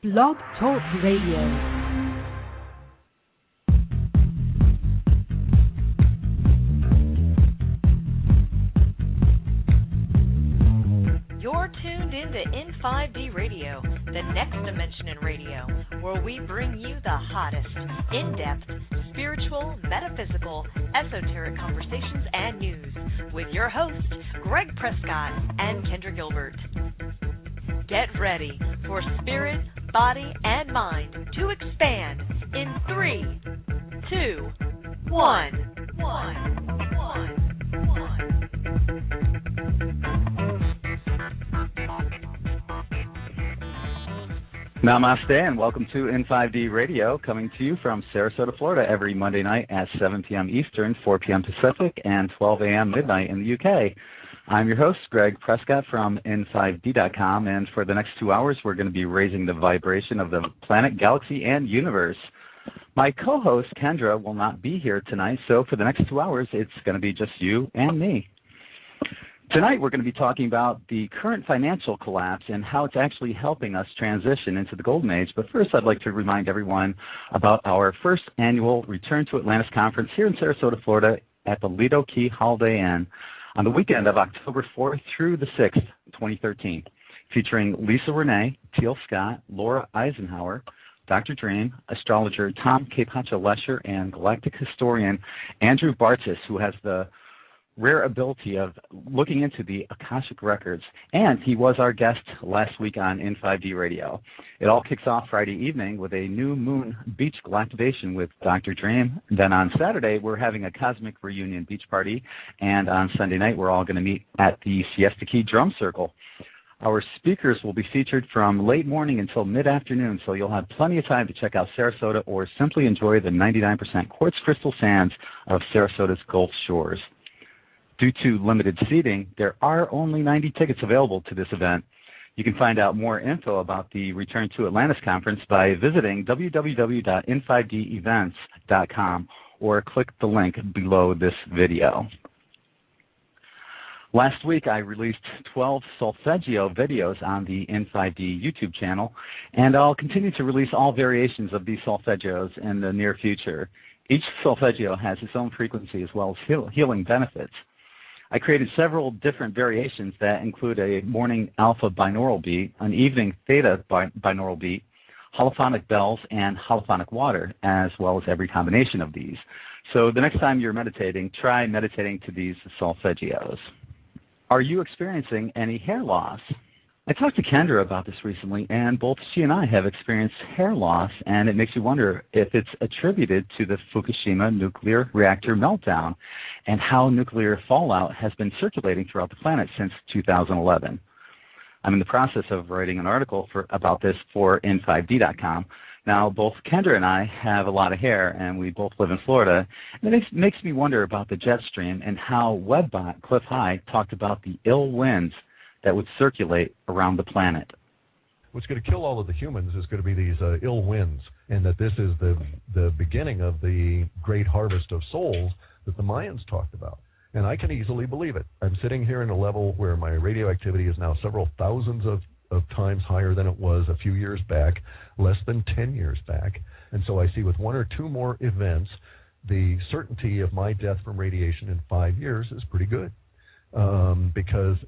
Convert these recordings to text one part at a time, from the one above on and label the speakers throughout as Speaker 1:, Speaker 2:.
Speaker 1: Blog Talk Radio.
Speaker 2: You're tuned in to in5d Radio, the next dimension in radio, where we bring you the hottest, in-depth, spiritual, metaphysical, esoteric conversations and news with your hosts, Greg Prescott and Kendra Gilbert. Get ready for spirit, body, and mind to expand in 3, 2, 1.
Speaker 3: Namaste and welcome to in5d Radio, coming to you from Sarasota, Florida every Monday night at 7 p.m. Eastern, 4 p.m. Pacific, and 12 a.m. midnight in the UK. I'm your host, Greg Prescott from in5d.com, and for the next 2 hours we're going to be raising the vibration of the planet, galaxy, and universe. My co-host, Kendra, will not be here tonight, so for the next 2 hours it's going to be just you and me. Tonight we're going to be talking about the current financial collapse and how it's actually helping us transition into the Golden Age. But first I'd like to remind everyone about our first annual Return to Atlantis conference here in Sarasota, Florida at the Lido Key Holiday Inn on the weekend of October 4th through the 6th, 2013, featuring Lisa Renee, Teal Scott, Laura Eisenhower, Dr. Dream, astrologer Tom Capacha-Lesher, and galactic historian Andrew Bartzis, who has the rare ability of looking into the Akashic records, and he was our guest last week on in5d Radio. It all kicks off Friday evening with a new moon beach galactivation with Dr. Dream. Then on Saturday, we're having a cosmic reunion beach party, and on Sunday night, we're all going to meet at the Siesta Key Drum Circle. Our speakers will be featured from late morning until mid-afternoon, so you'll have plenty of time to check out Sarasota or simply enjoy the 99% quartz crystal sands of Sarasota's Gulf Shores. Due to limited seating, there are only 90 tickets available to this event. You can find out more info about the Return to Atlantis conference by visiting www.in5devents.com or click the link below this video. Last week, I released 12 solfeggio videos on the in5d YouTube channel, and I'll continue to release all variations of these solfeggios in the near future. Each solfeggio has its own frequency as well as healing benefits. I created several different variations that include a morning alpha binaural beat, an evening theta binaural beat, holophonic bells, and holophonic water, as well as every combination of these. So the next time you're meditating, try meditating to these solfeggios. Are you experiencing any hair loss? I talked to Kendra about this recently, and both she and I have experienced hair loss, and it makes you wonder if it's attributed to the Fukushima nuclear reactor meltdown and how nuclear fallout has been circulating throughout the planet since 2011. I'm in the process of writing an article about this for in5d.com. Now, both Kendra and I have a lot of hair, and we both live in Florida, and it makes me wonder about the jet stream and how Webbot Cliff High talked about the ill winds that would circulate around the planet.
Speaker 4: What's going to kill all of the humans is going to be these ill winds, and that this is the beginning of the great harvest of souls that the Mayans talked about. And I can easily believe it. I'm sitting here in a level where my radioactivity is now several thousands of times higher than it was a few years back, less than 10 years back. And so I see with 1 or 2 more events, the certainty of my death from radiation in 5 years is pretty good. Because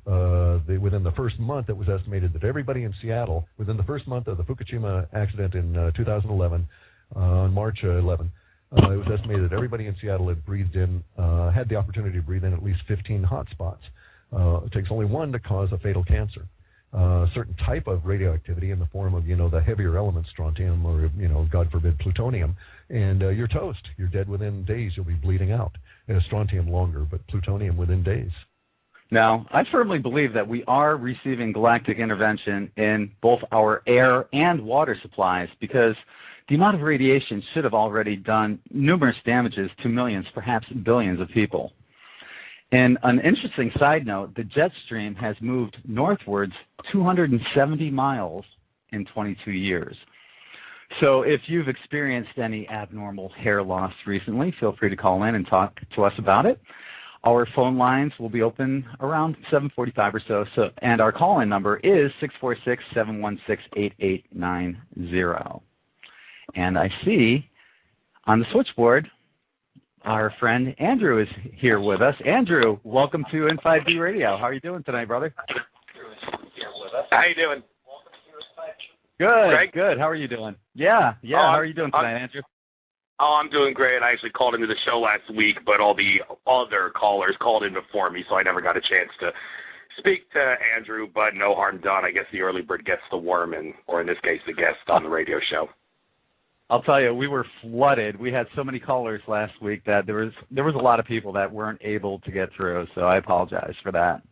Speaker 4: within the first month, it was estimated that everybody in Seattle, within the first month of the Fukushima accident in 2011, on March 11, it was estimated that everybody in Seattle had breathed in, had the opportunity to breathe in at least 15 hot spots. It takes only 1 to cause a fatal cancer. A certain type of radioactivity in the form of, the heavier elements, strontium or, God forbid, plutonium, and you're toast. You're dead within days. You'll be bleeding out. Strontium longer, but plutonium within days.
Speaker 3: Now, I firmly believe that we are receiving galactic intervention in both our air and water supplies because the amount of radiation should have already done numerous damages to millions, perhaps billions of people. And an interesting side note, the jet stream has moved northwards 270 miles in 22 years. So if you've experienced any abnormal hair loss recently, feel free to call in and talk to us about it. Our phone lines will be open around 7:45 or so, and our call-in number is 646-716-8890. And I see on the switchboard our friend Andrew is here with us. Andrew, welcome to in5d Radio. How are you doing tonight, brother?
Speaker 5: How you doing?
Speaker 3: Good,
Speaker 5: Greg?
Speaker 3: good. How are you doing? Yeah. How are you doing tonight, Andrew?
Speaker 5: Oh, I'm doing great. I actually called into the show last week, but all the other callers called in before me, so I never got a chance to speak to Andrew, but no harm done. I guess the early bird gets the worm, or in this case, the guest on the radio show.
Speaker 3: I'll tell you, we were flooded. We had so many callers last week that there was a lot of people that weren't able to get through, so I apologize for that.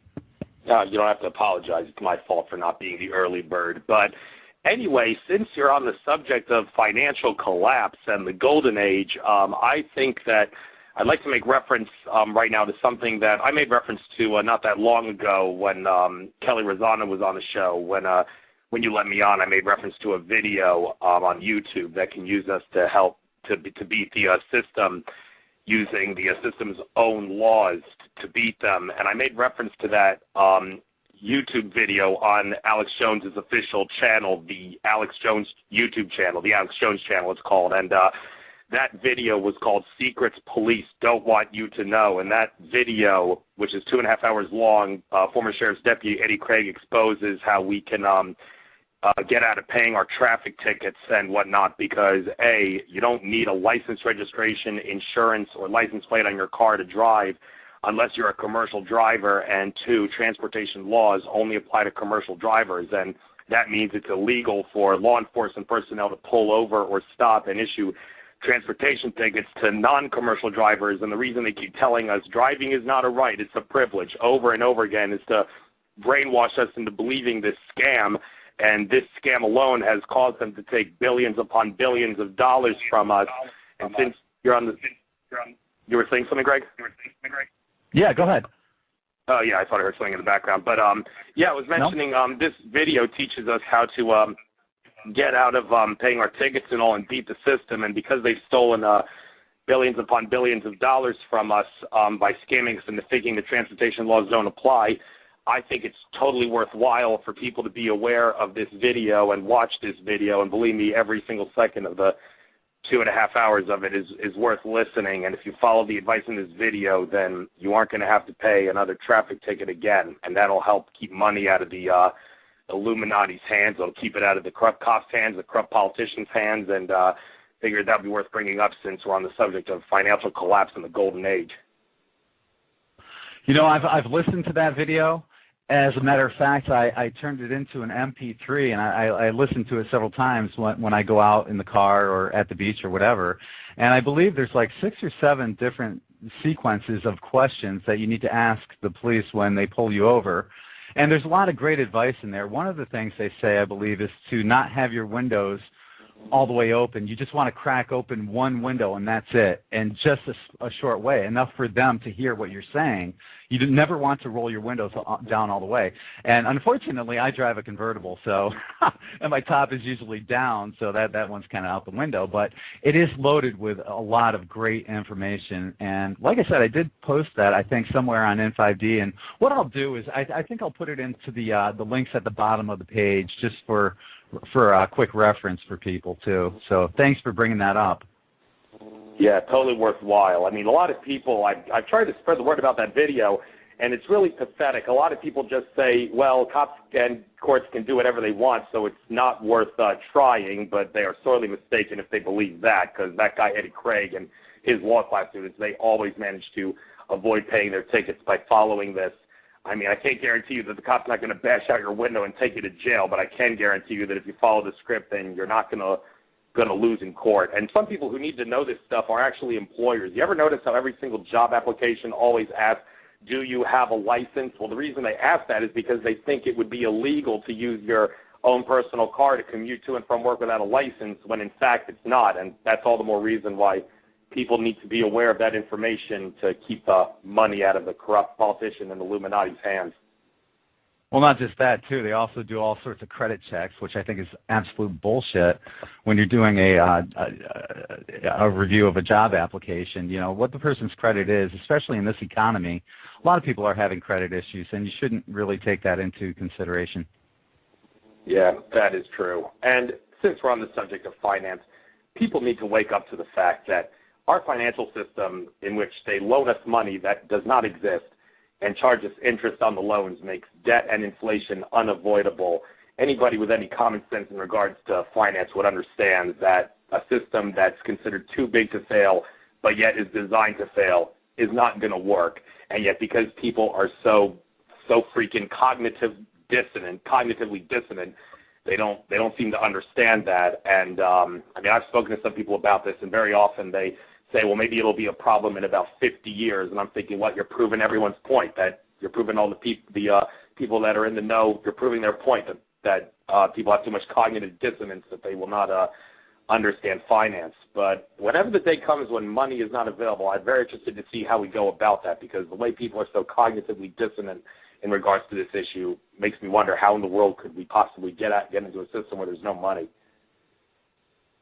Speaker 5: No, you don't have to apologize. It's my fault for not being the early bird. But anyway, since you're on the subject of financial collapse and the golden age, I think that I'd like to make reference right now to something that I made reference to not that long ago when Kelley Rosano was on the show. When you let me on, I made reference to a video on YouTube that can use us to help to beat the system, using the system's own laws to beat them. And I made reference to that YouTube video on Alex Jones's official channel, the Alex Jones YouTube channel, the Alex Jones channel it's called. And that video was called Secrets Police Don't Want You to Know. And that video, which is 2.5 hours long, former Sheriff's Deputy Eddie Craig exposes how we can get out of paying our traffic tickets and whatnot because, A, you don't need a license, registration, insurance, or license plate on your car to drive unless you're a commercial driver, and 2, transportation laws only apply to commercial drivers, and that means it's illegal for law enforcement personnel to pull over or stop and issue transportation tickets to non-commercial drivers. And the reason they keep telling us driving is not a right, it's a privilege, over and over again, is to brainwash us into believing this scam. And this scam alone has caused them to take billions upon billions of dollars from us. And since you're on the, you were saying something, Greg?
Speaker 3: Yeah, go ahead.
Speaker 5: Oh, yeah, I thought I heard something in the background. But, yeah, I was mentioning this video teaches us how to get out of paying our tickets and all and beat the system. And because they've stolen billions upon billions of dollars from us by scamming us into thinking the transportation laws don't apply, I think it's totally worthwhile for people to be aware of this video and watch this video. And believe me, every single second of the 2.5 hours of it is worth listening. And if you follow the advice in this video, then you aren't going to have to pay another traffic ticket again. And that'll help keep money out of the Illuminati's hands. It'll keep it out of the corrupt cops' hands, the corrupt politicians' hands. And figured that would be worth bringing up since we're on the subject of financial collapse in the golden age.
Speaker 3: You know, I've listened to that video. As a matter of fact, I turned it into an MP3, and I listened to it several times when I go out in the car or at the beach or whatever. And I believe there's like 6 or 7 different sequences of questions that you need to ask the police when they pull you over. And there's a lot of great advice in there. One of the things they say, I believe, is to not have your windows all the way open. You just want to crack open one window, and that's it, and just a short way, enough for them to hear what you're saying. You never want to roll your windows down all the way. And unfortunately, I drive a convertible, so and my top is usually down, so that one's kind of out the window. But it is loaded with a lot of great information. And like I said, I did post that, I think, somewhere on in5d. And what I'll do is I think I'll put it into the links at the bottom of the page just for a quick reference for people, too. So thanks for bringing that up.
Speaker 5: Yeah, totally worthwhile. I mean, a lot of people, I've tried to spread the word about that video, and it's really pathetic. A lot of people just say, well, cops and courts can do whatever they want, so it's not worth trying, but they are sorely mistaken if they believe that, because that guy, Eddie Craig, and his law class students, they always manage to avoid paying their tickets by following this. I mean, I can't guarantee you that the cop's not going to bash out your window and take you to jail, but I can guarantee you that if you follow the script, then you're not going to lose in court. And some people who need to know this stuff are actually employers. You ever notice how every single job application always asks, do you have a license? Well, the reason they ask that is because they think it would be illegal to use your own personal car to commute to and from work without a license, when in fact it's not. And that's all the more reason why people need to be aware of that information to keep the money out of the corrupt politician and Illuminati's hands.
Speaker 3: Well, not just that, too. They also do all sorts of credit checks, which I think is absolute bullshit when you're doing a review of a job application. You know, what the person's credit is, especially in this economy, a lot of people are having credit issues, and you shouldn't really take that into consideration.
Speaker 5: Yeah, that is true. And since we're on the subject of finance, people need to wake up to the fact that our financial system, in which they loan us money that does not exist and charge us interest on the loans, makes debt and inflation unavoidable. Anybody with any common sense in regards to finance would understand that a system that's considered too big to fail, but yet is designed to fail, is not going to work. And yet, because people are so freaking cognitively dissonant, they don't seem to understand that. And I mean, I've spoken to some people about this, and very often they say, well, maybe it'll be a problem in about 50 years. And I'm thinking, what, you're proving everyone's point, that you're proving all the people that are in the know, you're proving their point that people have too much cognitive dissonance that they will not understand finance. But whenever the day comes when money is not available, I'm very interested to see how we go about that, because the way people are so cognitively dissonant in regards to this issue makes me wonder how in the world could we possibly get into a system where there's no money.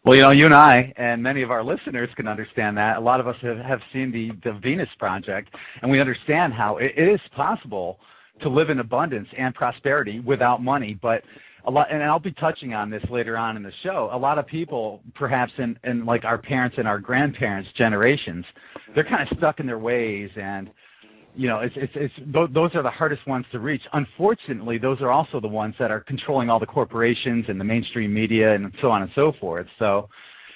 Speaker 3: Well, you know, you and I and many of our listeners can understand that. A lot of us have seen the Venus Project, and we understand how it is possible to live in abundance and prosperity without money. But a lot, and I'll be touching on this later on in the show, a lot of people, perhaps in like our parents and our grandparents' generations, they're kind of stuck in their ways, and you know, those are the hardest ones to reach. Unfortunately, those are also the ones that are controlling all the corporations and the mainstream media and so on and so forth. So,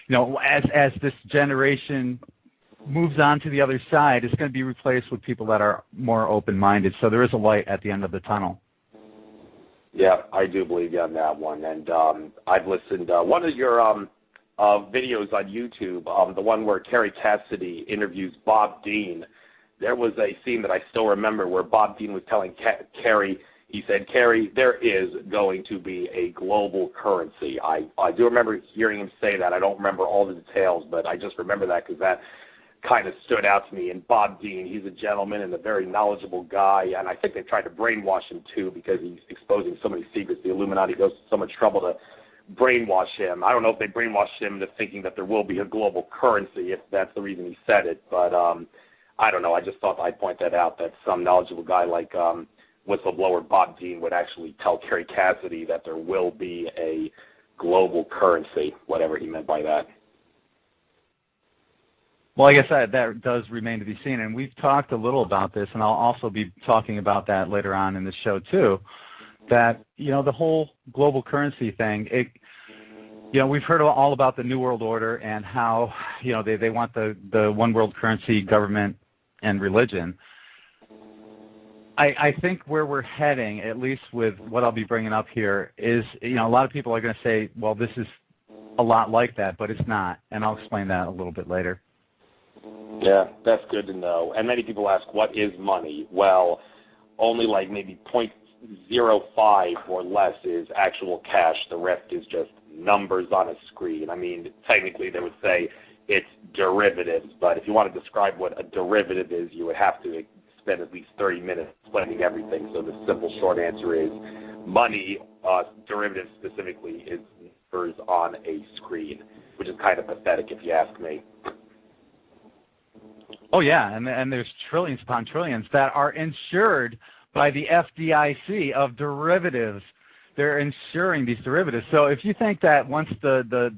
Speaker 3: you know, as this generation moves on to the other side, it's going to be replaced with people that are more open-minded. So there is a light at the end of the tunnel.
Speaker 5: Yeah, I do believe you on that one. And I've listened one of your videos on YouTube, the one where Kerry Cassidy interviews Bob Dean. There was a scene that I still remember where Bob Dean was telling Kerry, he said, Kerry, there is going to be a global currency. I do remember hearing him say that. I don't remember all the details, but I just remember that because that kind of stood out to me. And Bob Dean, he's a gentleman and a very knowledgeable guy, and I think they tried to brainwash him too because he's exposing so many secrets. The Illuminati goes to so much trouble to brainwash him. I don't know if they brainwashed him into thinking that there will be a global currency, if that's the reason he said it, but I don't know. I just thought I'd point that out, that some knowledgeable guy like whistleblower Bob Dean would actually tell Kerry Cassidy that there will be a global currency, whatever he meant by that.
Speaker 3: Well, I guess that does remain to be seen, and we've talked a little about this, and I'll also be talking about that later on in the show too, that, you know, the whole global currency thing, you know, we've heard all about the New World Order and how, you know, they want the one world currency, government, and religion. I think where we're heading, at least with what I'll be bringing up here, is, you know, a lot of people are going to say, well, this is a lot like that, but it's not, and I'll explain that a little bit later.
Speaker 5: Yeah, that's good to know. And many people ask, what is money? Well, only like maybe 0.05 or less is actual cash. The rest is just numbers on a screen. I mean, technically they would say it's derivatives, but if you want to describe what a derivative is, you would have to spend at least 30 minutes explaining everything. So the simple short answer is money, derivative specifically, is numbers on a screen, which is kind of pathetic if you ask me.
Speaker 3: Oh, yeah, and there's trillions upon trillions that are insured by the FDIC of derivatives. They're insuring these derivatives. So if you think that once the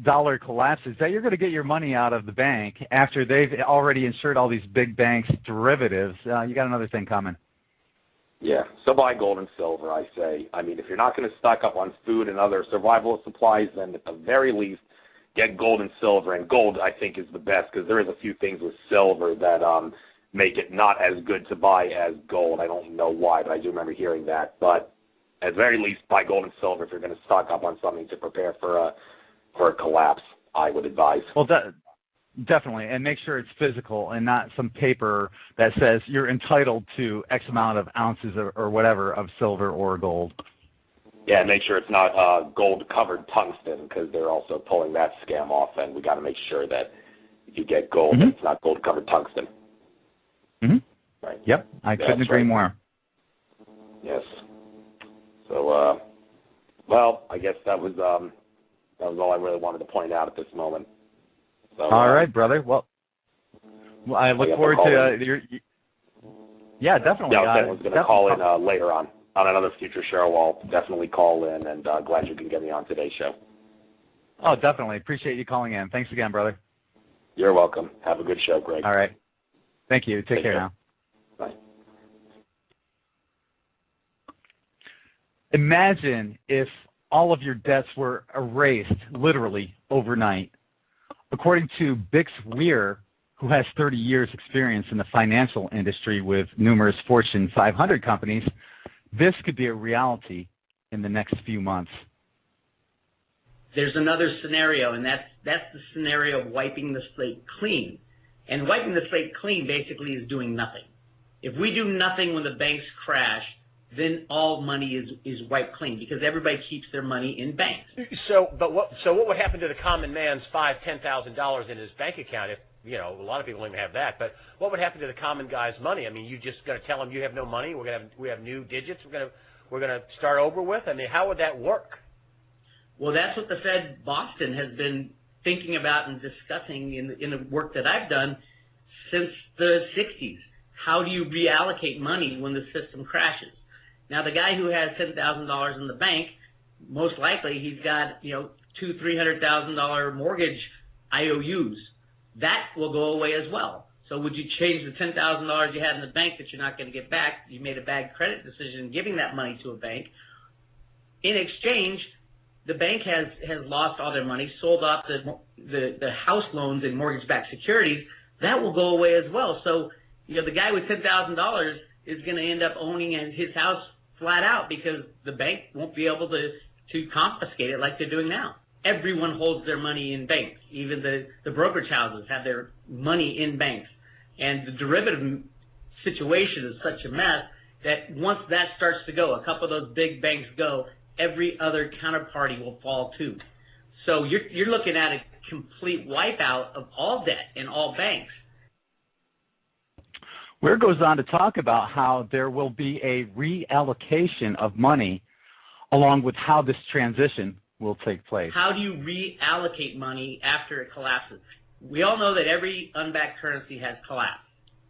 Speaker 3: dollar collapses, that you're going to get your money out of the bank after they've already insured all these big banks' derivatives, you got another thing coming.
Speaker 5: Yeah, so buy gold and silver, I say. I mean, if you're not going to stock up on food and other survival supplies, then at the very least, get gold and silver. And gold, I think, is the best because there is a few things with silver that make it not as good to buy as gold. I don't know why, but I do remember hearing that. But at the very least, buy gold and silver if you're going to stock up on something to prepare for a collapse, I would advise.
Speaker 3: Well, definitely, and make sure it's physical and not some paper that says you're entitled to X amount of ounces or whatever of silver or gold.
Speaker 5: Yeah, and make sure it's not gold-covered tungsten because they're also pulling that scam off, and we got to make sure that you get gold and it's not gold-covered tungsten.
Speaker 3: Mm-hmm.
Speaker 5: Right.
Speaker 3: Yep, I couldn't agree more.
Speaker 5: Yes. So, well, I guess that was all I really wanted to point out at this moment. So,
Speaker 3: all right, brother. Well, I look forward to your. Yeah, definitely.
Speaker 5: Yeah, I was going to call in later on another future show. I'll definitely call in, and glad you can get me on today's show.
Speaker 3: Oh, definitely. Appreciate you calling in. Thanks again, brother.
Speaker 5: You're welcome. Have a good show, Greg.
Speaker 3: All right. Thank you. Take care now.
Speaker 5: Bye.
Speaker 3: Imagine if all of your debts were erased literally overnight. According to Bix Weir, who has 30 years experience in the financial industry with numerous Fortune 500 companies, this could be a reality in the next few months.
Speaker 6: There's another scenario, and that's the scenario of wiping the slate clean. And wiping the slate clean basically is doing nothing. If we do nothing when the banks crash, then all money is wiped clean because everybody keeps their money in banks.
Speaker 7: So what would happen to the common man's $5,000-$10,000 in his bank account if, you know, a lot of people don't even have that, but what would happen to the common guy's money? I mean, you just going to tell him you have no money? We have new digits we're going to start over with? I mean, how would that work?
Speaker 6: Well, that's what the Fed Boston has been thinking about and discussing in the work that I've done since the 60s. How do you reallocate money when the system crashes? Now, the guy who has $10,000 in the bank, most likely he's got, $200,000-$300,000 mortgage IOUs. That will go away as well. So would you change the $10,000 you had in the bank that you're not going to get back? You made a bad credit decision giving that money to a bank. In exchange, the bank has lost all their money, sold off the house loans and mortgage-backed securities. That will go away as well. So, the guy with $10,000 is going to end up owning his house flat out because the bank won't be able to confiscate it like they're doing now. Everyone holds their money in banks. Even the brokerage houses have their money in banks. And the derivative situation is such a mess that once that starts to go, a couple of those big banks go, every other counterparty will fall too. So you're looking at a complete wipeout of all debt in all banks.
Speaker 3: Weir goes on to talk about how there will be a reallocation of money along with how this transition will take place.
Speaker 6: How do you reallocate money after it collapses? We all know that every unbacked currency has collapsed.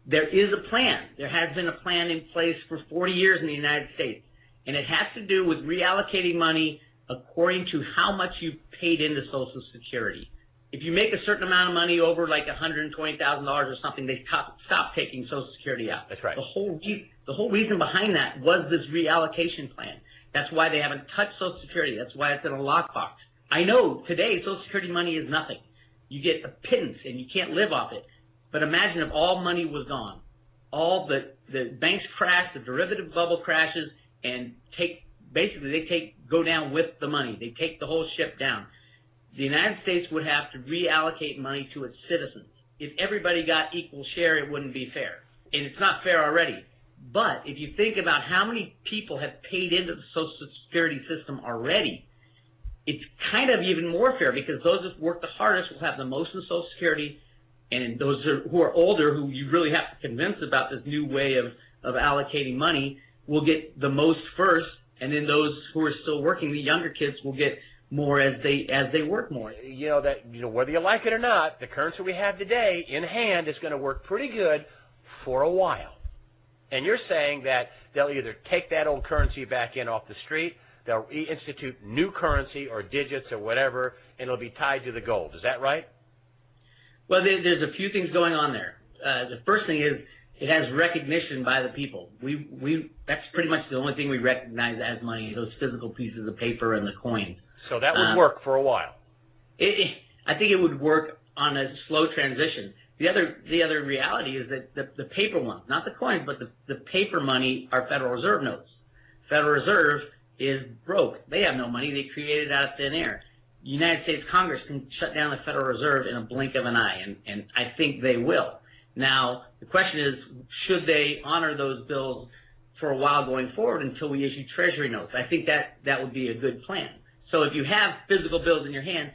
Speaker 6: There is a plan. There has been a plan in place for 40 years in the United States, and it has to do with reallocating money according to how much you paid into Social Security. If you make a certain amount of money over like $120,000 or something, they stop taking Social Security out.
Speaker 7: That's right.
Speaker 6: The whole reason behind that was this reallocation plan. That's why they haven't touched Social Security. That's why it's in a lockbox. I know today Social Security money is nothing. You get a pittance and you can't live off it. But imagine if all money was gone. All the banks crash, the derivative bubble crashes, and go down with the money. They take the whole ship down. The United States would have to reallocate money to its citizens. If everybody got equal share, it wouldn't be fair. And it's not fair already. But if you think about how many people have paid into the Social Security system already, it's kind of even more fair because those that work the hardest will have the most in Social Security, and those who are older, who you really have to convince about this new way of allocating money, will get the most first, and then those who are still working, the younger kids, will get more as they work more.
Speaker 7: Whether you like it or not, the currency we have today in hand is going to work pretty good for a while. And you're saying that they'll either take that old currency back in off the street, they'll institute new currency or digits or whatever, and it'll be tied to the gold. Is that right?
Speaker 6: Well, there's a few things going on there. The first thing is it has recognition by the people. That's pretty much the only thing we recognize as money, those physical pieces of paper and the coins.
Speaker 7: So that would work for a while.
Speaker 6: I think it would work on a slow transition. The other reality is that the paper ones, not the coins, but the paper money are Federal Reserve notes. Federal Reserve is broke. They have no money. They created it out of thin air. The United States Congress can shut down the Federal Reserve in a blink of an eye, and I think they will. Now, the question is, should they honor those bills for a while going forward until we issue Treasury notes? I think that would be a good plan. So if you have physical bills in your hand,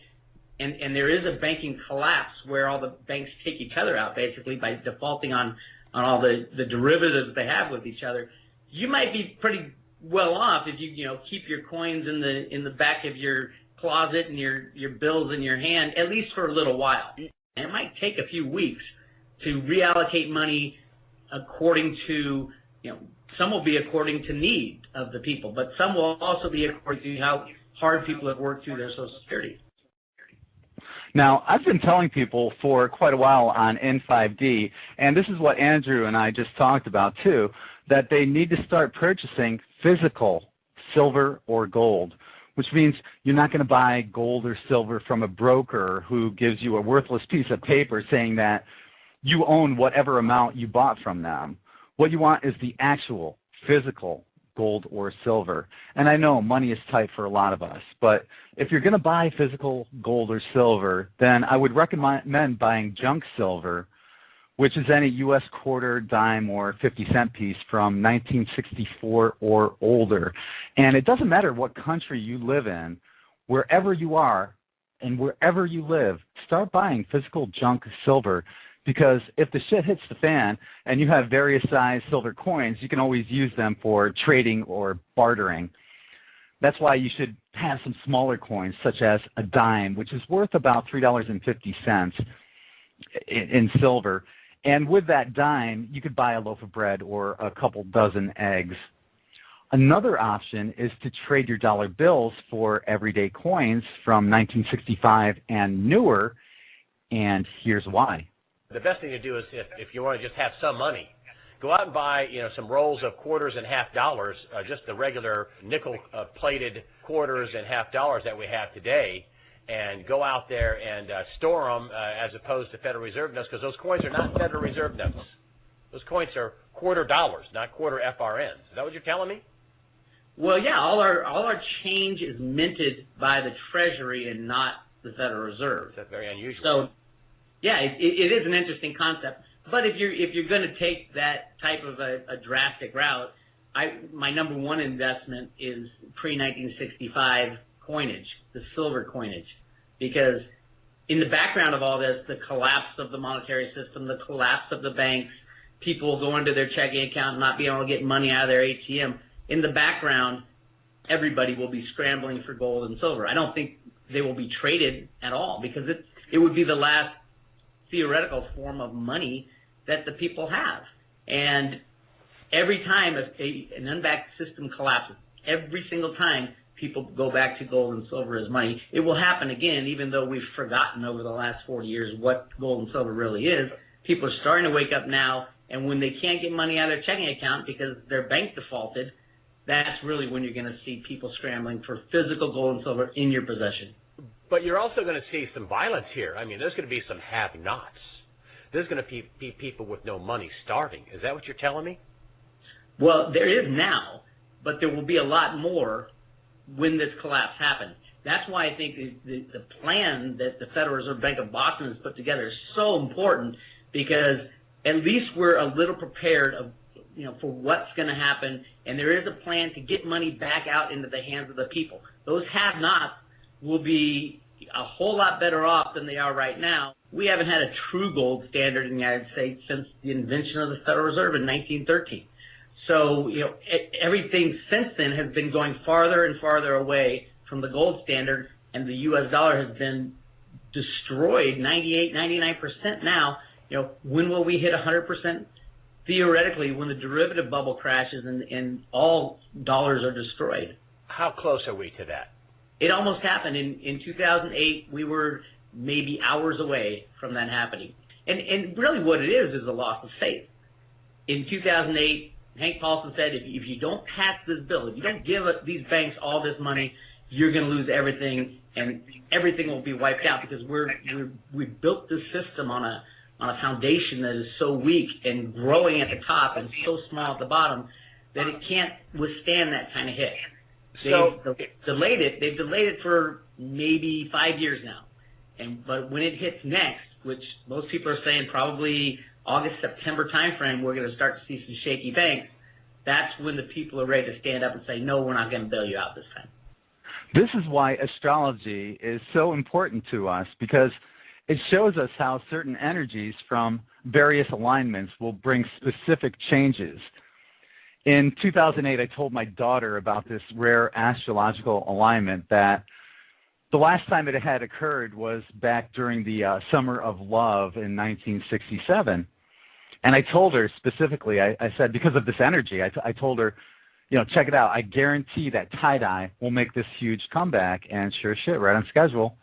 Speaker 6: and there is a banking collapse where all the banks take each other out basically by defaulting on all the derivatives they have with each other, you might be pretty well off if you keep your coins in the back of your closet and your bills in your hand, at least for a little while. It might take a few weeks to reallocate money according to, some will be according to need of the people, but some will also be according to how hard people have worked through their Social Security.
Speaker 3: Now, I've been telling people for quite a while on in5d, and this is what Andrew and I just talked about too, that they need to start purchasing physical silver or gold, which means you're not going to buy gold or silver from a broker who gives you a worthless piece of paper saying that you own whatever amount you bought from them. What you want is the actual physical gold or silver. And I know money is tight for a lot of us, but if you're going to buy physical gold or silver, then I would recommend buying junk silver, which is any U.S. quarter, dime, or 50-cent piece from 1964 or older. And it doesn't matter what country you live in, wherever you are and wherever you live, start buying physical junk silver, because if the shit hits the fan and you have various size silver coins, you can always use them for trading or bartering. That's why you should have some smaller coins, such as a dime, which is worth about $3.50 in silver. And with that dime, you could buy a loaf of bread or a couple dozen eggs. Another option is to trade your dollar bills for everyday coins from 1965 and newer, and here's why.
Speaker 7: The best thing to do is if you want to just have some money, go out and buy some rolls of quarters and half dollars, just the regular nickel plated quarters and half dollars that we have today, and go out there and store them as opposed to Federal Reserve notes, because those coins are not Federal Reserve notes. Those coins are quarter dollars, not quarter FRNs. Is that what you're telling me?
Speaker 6: Well, yeah, all our change is minted by the Treasury and not the Federal Reserve.
Speaker 7: That's very unusual.
Speaker 6: So, yeah, it is an interesting concept. But if you're going to take that type of a drastic route, my number one investment is pre-1965 coinage, the silver coinage, because in the background of all this, the collapse of the monetary system, the collapse of the banks, people going to their checking account and not being able to get money out of their ATM, in the background, everybody will be scrambling for gold and silver. I don't think they will be traded at all, because it would be the last theoretical form of money that the people have. And every time an unbacked system collapses, every single time people go back to gold and silver as money, it will happen again, even though we've forgotten over the last 40 years what gold and silver really is. People are starting to wake up now, and when they can't get money out of their checking account because their bank defaulted, that's really when you're going to see people scrambling for physical gold and silver in your possession.
Speaker 7: But you're also going to see some violence here. I mean, there's going to be some have-nots. There's going to be people with no money starving. Is that what you're telling me?
Speaker 6: Well, there is now, but there will be a lot more when this collapse happens. That's why I think the plan that the Federal Reserve Bank of Boston has put together is so important, because at least we're a little prepared for what's going to happen, and there is a plan to get money back out into the hands of the people. Those have-nots will be a whole lot better off than they are right now. We haven't had a true gold standard in the United States since the invention of the Federal Reserve in 1913. So, everything since then has been going farther and farther away from the gold standard, and the U.S. dollar has been destroyed 98, 99% now. When will we hit 100%? Theoretically, when the derivative bubble crashes and all dollars are destroyed.
Speaker 7: How close are we to that?
Speaker 6: It almost happened. In 2008, we were maybe hours away from that happening. And really what it is a loss of faith. In 2008, Hank Paulson said, if you don't pass this bill, if you don't give these banks all this money, you're going to lose everything, and everything will be wiped out, because we built this system on a foundation that is so weak and growing at the top and so small at the bottom that it can't withstand that kind of hit. They've delayed it for maybe 5 years now. But when it hits next, which most people are saying probably August, September timeframe, we're going to start to see some shaky banks. That's when the people are ready to stand up and say, no, we're not going to bail you out this time.
Speaker 3: This is why astrology is so important to us, because it shows us how certain energies from various alignments will bring specific changes. In 2008, I told my daughter about this rare astrological alignment that the last time it had occurred was back during the Summer of Love in 1967. And I told her specifically, I said, because of this energy, I told her, check it out. I guarantee that tie-dye will make this huge comeback. And sure shit, right on schedule,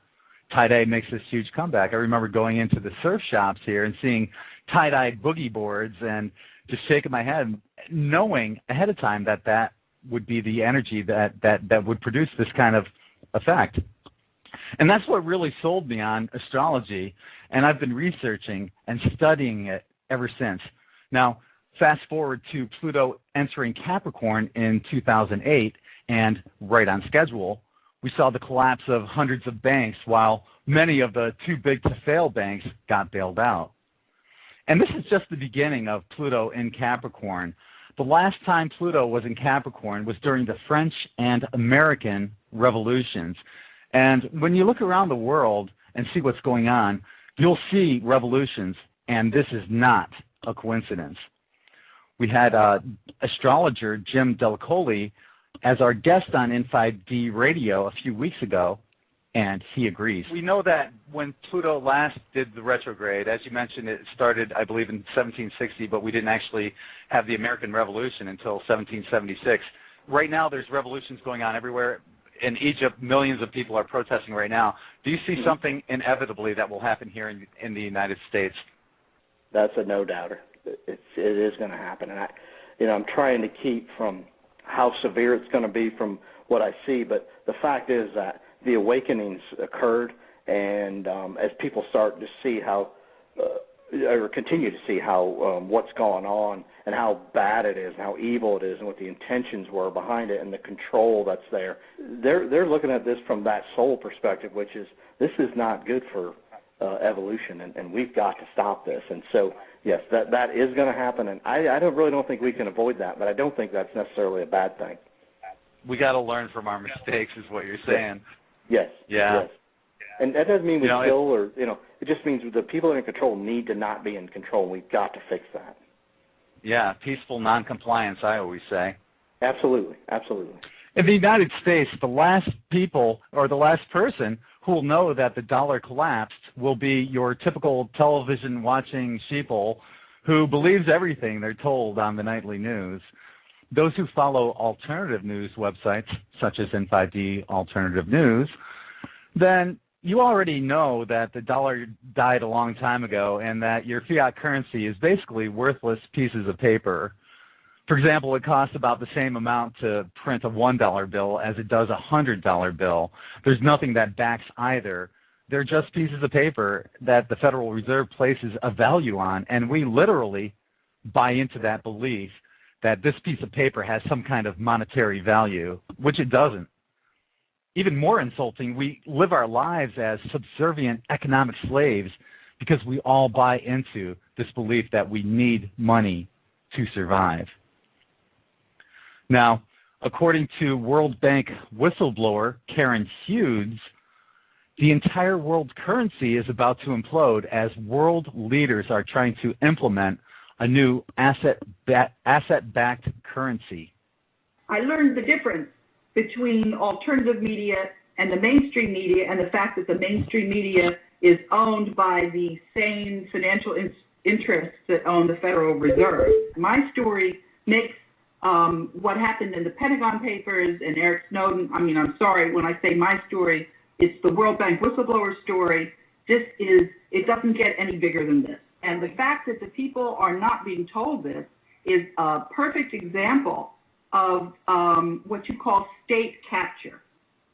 Speaker 3: tie-dye makes this huge comeback. I remember going into the surf shops here and seeing tie-dye boogie boards and just shaking my head, knowing ahead of time that that would be the energy that would produce this kind of effect. And that's what really sold me on astrology, and I've been researching and studying it ever since. Now, fast forward to Pluto entering Capricorn in 2008, and right on schedule, we saw the collapse of hundreds of banks while many of the too-big-to-fail banks got bailed out. And this is just the beginning of Pluto in Capricorn. The last time Pluto was in Capricorn was during the French and American revolutions. And when you look around the world and see what's going on, you'll see revolutions, and this is not a coincidence. We had astrologer Jim Delacoli as our guest on in5d radio a few weeks ago, and he agrees. We know that when Pluto last did the retrograde, as you mentioned, it started, I believe, in 1760, but we didn't actually have the American Revolution until 1776. Right now, there's revolutions going on everywhere. In Egypt, millions of people are protesting right now. Do you see something inevitably that will happen here in the United States?
Speaker 8: That's a no-doubter. It is going to happen. And I'm trying to keep from how severe it's going to be from what I see, but the fact is that the awakenings occurred, and as people start to see how, or continue to see how what's going on and how bad it is, and how evil it is, and what the intentions were behind it, and the control that's there, they're looking at this from that soul perspective, which is this is not good for evolution, and we've got to stop this. And so, yes, that is going to happen, and I really don't think we can avoid that, but I don't think that's necessarily a bad thing.
Speaker 3: We got to learn from our mistakes, is what you're saying.
Speaker 8: Yes.
Speaker 3: Yeah.
Speaker 8: Yes. And that doesn't mean we kill it just means the people that are in control need to not be in control. We've got to fix that.
Speaker 3: Yeah, peaceful noncompliance, I always say.
Speaker 8: Absolutely, absolutely.
Speaker 3: In the United States, the last people or the last person who will know that the dollar collapsed will be your typical television-watching sheeple who believes everything they're told on the nightly news. Those who follow alternative news websites, such as in5d Alternative News, then you already know that the dollar died a long time ago and that your fiat currency is basically worthless pieces of paper. For example, it costs about the same amount to print a $1 bill as it does a $100 bill. There's nothing that backs either. They're just pieces of paper that the Federal Reserve places a value on, and we literally buy into that belief that this piece of paper has some kind of monetary value, which it doesn't. Even more insulting, we live our lives as subservient economic slaves because we all buy into this belief that we need money to survive. Now, according to World Bank whistleblower Karen Hughes, the entire world currency is about to implode as world leaders are trying to implement a new asset-backed currency.
Speaker 9: I learned the difference between alternative media and the mainstream media, and the fact that the mainstream media is owned by the same financial interests that own the Federal Reserve. My story makes what happened in the Pentagon Papers and Eric Snowden, I'm sorry, when I say my story, it's the World Bank whistleblower story. It doesn't get any bigger than this. And the fact that the people are not being told this is a perfect example of what you call state capture.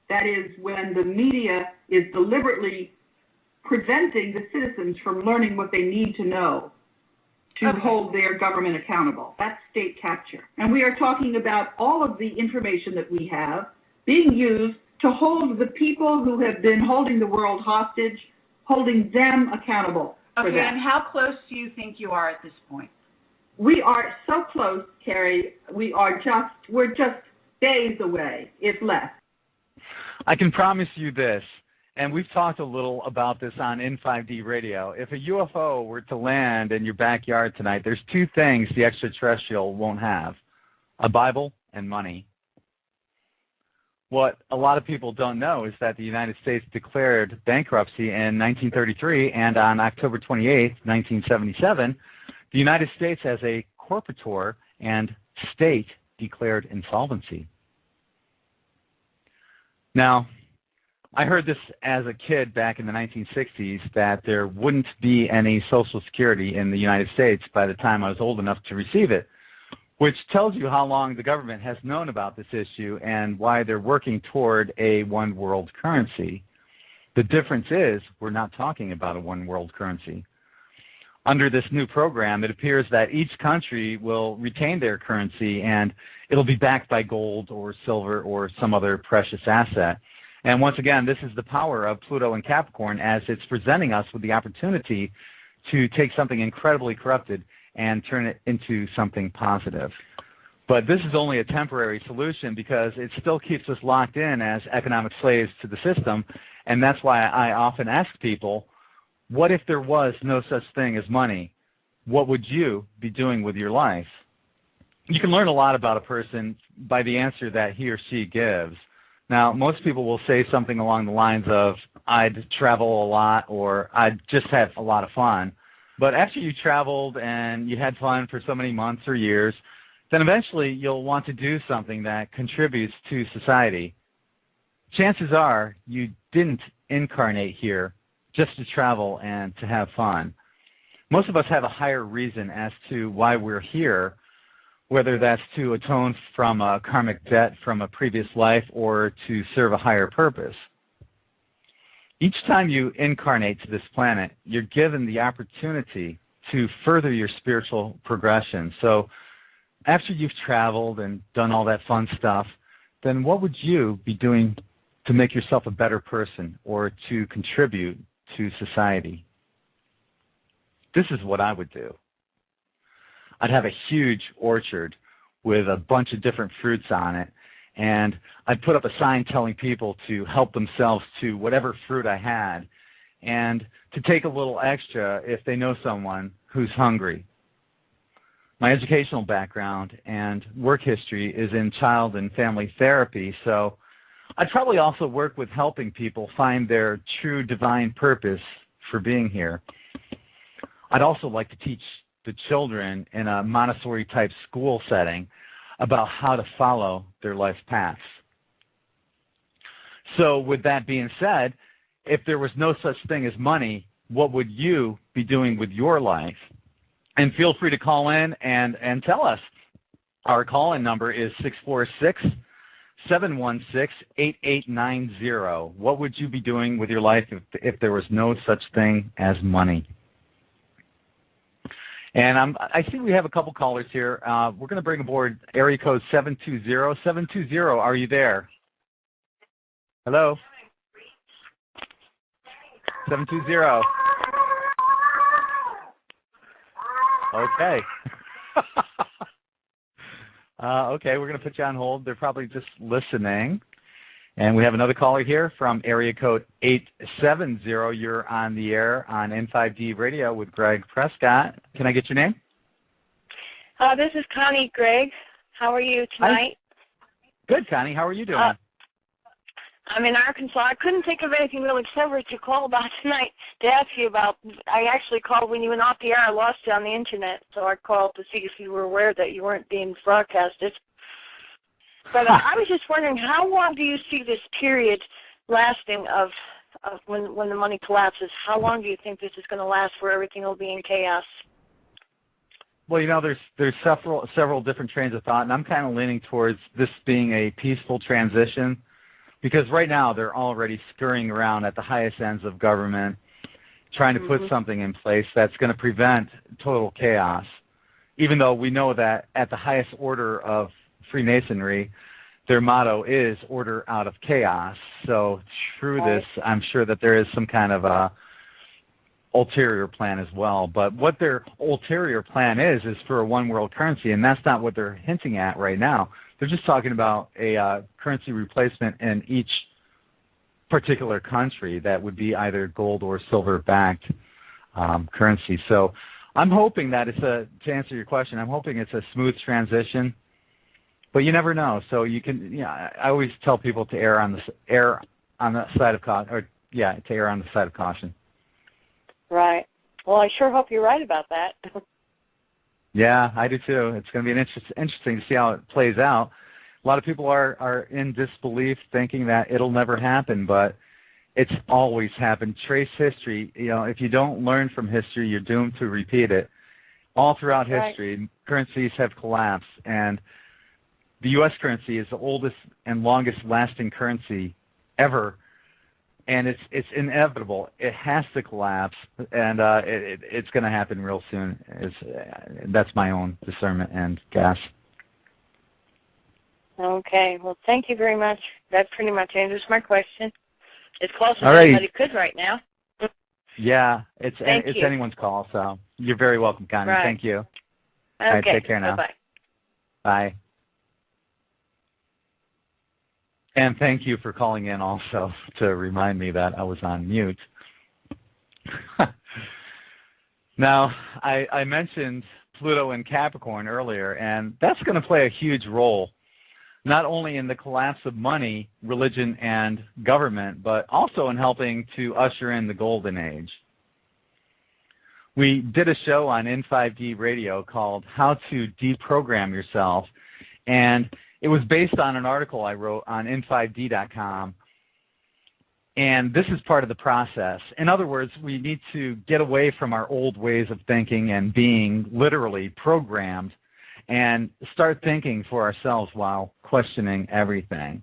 Speaker 9: That is when the media is deliberately preventing the citizens from learning what they need to know to hold their government accountable. That's state capture. And we are talking about all of the information that we have being used to hold the people who have been holding the world hostage, holding them accountable.
Speaker 10: Okay, and how close do you think you are at this point?
Speaker 9: We are so close, Carrie. We're just days away, if less.
Speaker 3: I can promise you this, and we've talked a little about this on in5d radio. If a UFO were to land in your backyard tonight, there's two things the extraterrestrial won't have: a Bible, and money. What a lot of people don't know is that the United States declared bankruptcy in 1933, and on October 28, 1977, the United States as a corporator and state declared insolvency. Now, I heard this as a kid back in the 1960s that there wouldn't be any Social Security in the United States by the time I was old enough to receive it, which tells you how long the government has known about this issue and why they're working toward a one world currency. The difference is we're not talking about a one world currency. Under this new program, it appears that each country will retain their currency and it'll be backed by gold or silver or some other precious asset. And once again, this is the power of Pluto and Capricorn, as it's presenting us with the opportunity to take something incredibly corrupted and turn it into something positive. But this is only a temporary solution because it still keeps us locked in as economic slaves to the system, and that's why I often ask people, what if there was no such thing as money? What would you be doing with your life? You can learn a lot about a person by the answer that he or she gives. Now, most people will say something along the lines of, I'd travel a lot, or I'd just have a lot of fun. But after you traveled and you had fun for so many months or years, then eventually you'll want to do something that contributes to society. Chances are you didn't incarnate here just to travel and to have fun. Most of us have a higher reason as to why we're here, whether that's to atone from a karmic debt from a previous life or to serve a higher purpose. Each time you incarnate to this planet, you're given the opportunity to further your spiritual progression. So after you've traveled and done all that fun stuff, then what would you be doing to make yourself a better person or to contribute to society? This is what I would do. I'd have a huge orchard with a bunch of different fruits on it, and I'd put up a sign telling people to help themselves to whatever fruit I had and to take a little extra if they know someone who's hungry. My educational background and work history is in child and family therapy, so I'd probably also work with helping people find their true divine purpose for being here. I'd also like to teach the children in a Montessori-type school setting about how to follow their life's paths. So with that being said, if there was no such thing as money, what would you be doing with your life? And feel free to call in and tell us. Our call-in number is 646-716-8890. What would you be doing with your life if there was no such thing as money? And I see we have a couple callers here. We're going to bring aboard area code 720. 720, are you there? Hello? 720. Okay. Okay, we're going to put you on hold. They're probably just listening. And we have another caller here from area code 870. You're on the air on in5d Radio with Greg Prescott. Can I get your name?
Speaker 11: This is Connie, Greg. How are you tonight?
Speaker 3: Hi. Good, Connie. How are you doing?
Speaker 11: I'm in Arkansas. I couldn't think of anything really clever to call about tonight to ask you about. I actually called when you went off the air. I lost you on the Internet, so I called to see if you were aware that you weren't being broadcasted. But I was just wondering, how long do you see this period lasting of when the money collapses? How long do you think this is going to last where everything will be in chaos?
Speaker 3: Well, you know, there's several different trains of thought, and I'm kind of leaning towards this being a peaceful transition because right now they're already scurrying around at the highest ends of government trying to put something in place that's going to prevent total chaos, even though we know that at the highest order of Freemasonry, their motto is order out of chaos. So through this, I'm sure that there is some kind of a ulterior plan as well. But what their ulterior plan is for a one-world currency, and that's not what they're hinting at right now. They're just talking about a currency replacement in each particular country that would be either gold or silver-backed currency. So I'm hoping that to answer your question, I'm hoping it's a smooth transition. But you never know. So you can, I always tell people to err on the side of caution, to err on the side of caution.
Speaker 11: Right. Well, I sure hope you're right about that.
Speaker 3: Yeah, I do too. It's going to be interesting to see how it plays out. A lot of people are in disbelief, thinking that it'll never happen, but it's always happened. Trace history. If you don't learn from history, you're doomed to repeat it. All throughout history, currencies have collapsed, and the U.S. currency is the oldest and longest-lasting currency ever, and it's inevitable. It has to collapse, and it's going to happen real soon. That's my own discernment and guess.
Speaker 11: Okay. Well, thank you very much. That pretty much answers my question. As close as
Speaker 3: right.
Speaker 11: anybody could right now.
Speaker 3: Yeah, it's
Speaker 11: you.
Speaker 3: Anyone's call, so you're very welcome, Connie.
Speaker 11: Right.
Speaker 3: Thank you.
Speaker 11: Okay.
Speaker 3: All right, take care now.
Speaker 11: Bye-bye.
Speaker 3: Bye. And thank you for calling in also to remind me that I was on mute. Now, I mentioned Pluto and Capricorn earlier, and that's going to play a huge role, not only in the collapse of money, religion, and government, but also in helping to usher in the golden age. We did a show on in5d radio called How to Deprogram Yourself, and it was based on an article I wrote on in5d.com, and this is part of the process. In other words, we need to get away from our old ways of thinking and being literally programmed and start thinking for ourselves while questioning everything.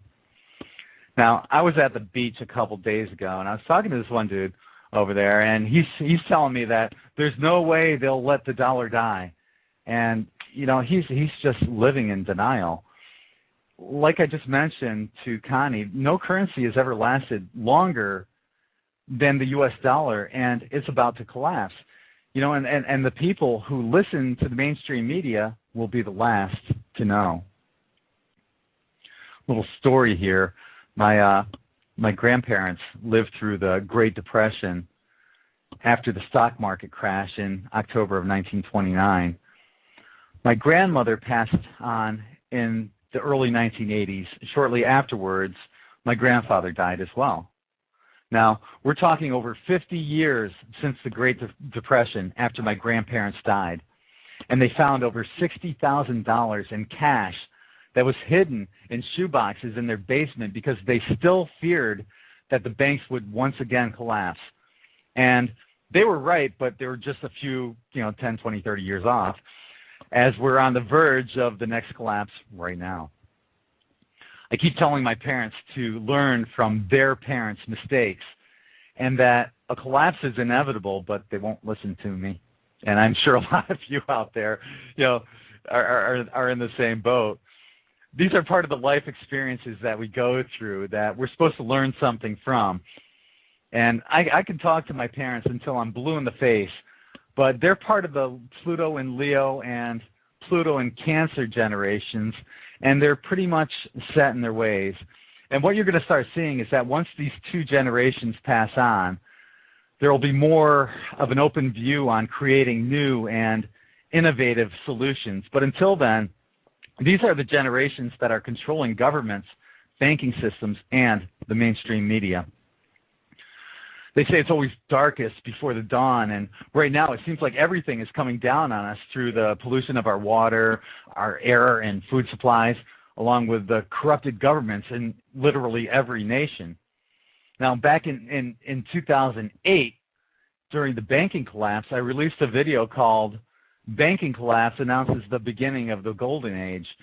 Speaker 3: Now, I was at the beach a couple days ago, and I was talking to this one dude over there, and he's telling me that there's no way they'll let the dollar die. And, he's just living in denial. Like I just mentioned to Connie, no currency has ever lasted longer than the U.S. dollar, and it's about to collapse. And the people who listen to the mainstream media will be the last to know. Little story here. My grandparents lived through the Great Depression after the stock market crash in October of 1929. My grandmother passed on in the early 1980s. Shortly afterwards, my grandfather died as well. Now, we're talking over 50 years since the Great Depression after my grandparents died, and they found over $60,000 in cash that was hidden in shoeboxes in their basement because they still feared that the banks would once again collapse. And they were right, but they were just a few, 10, 20, 30 years off, as we're on the verge of the next collapse right now. I keep telling my parents to learn from their parents' mistakes and that a collapse is inevitable, but they won't listen to me. And I'm sure a lot of you out there, are in the same boat. These are part of the life experiences that we go through that we're supposed to learn something from. And I can talk to my parents until I'm blue in the face, but they're part of the Pluto and Leo and Pluto and Cancer generations, and they're pretty much set in their ways. And what you're going to start seeing is that once these two generations pass on, there will be more of an open view on creating new and innovative solutions. But until then, these are the generations that are controlling governments, banking systems, and the mainstream media. They say it's always darkest before the dawn, and right now it seems like everything is coming down on us through the pollution of our water, our air, and food supplies, along with the corrupted governments in literally every nation. Now, back in 2008, during the banking collapse, I released a video called Banking Collapse Announces the Beginning of the Golden Age.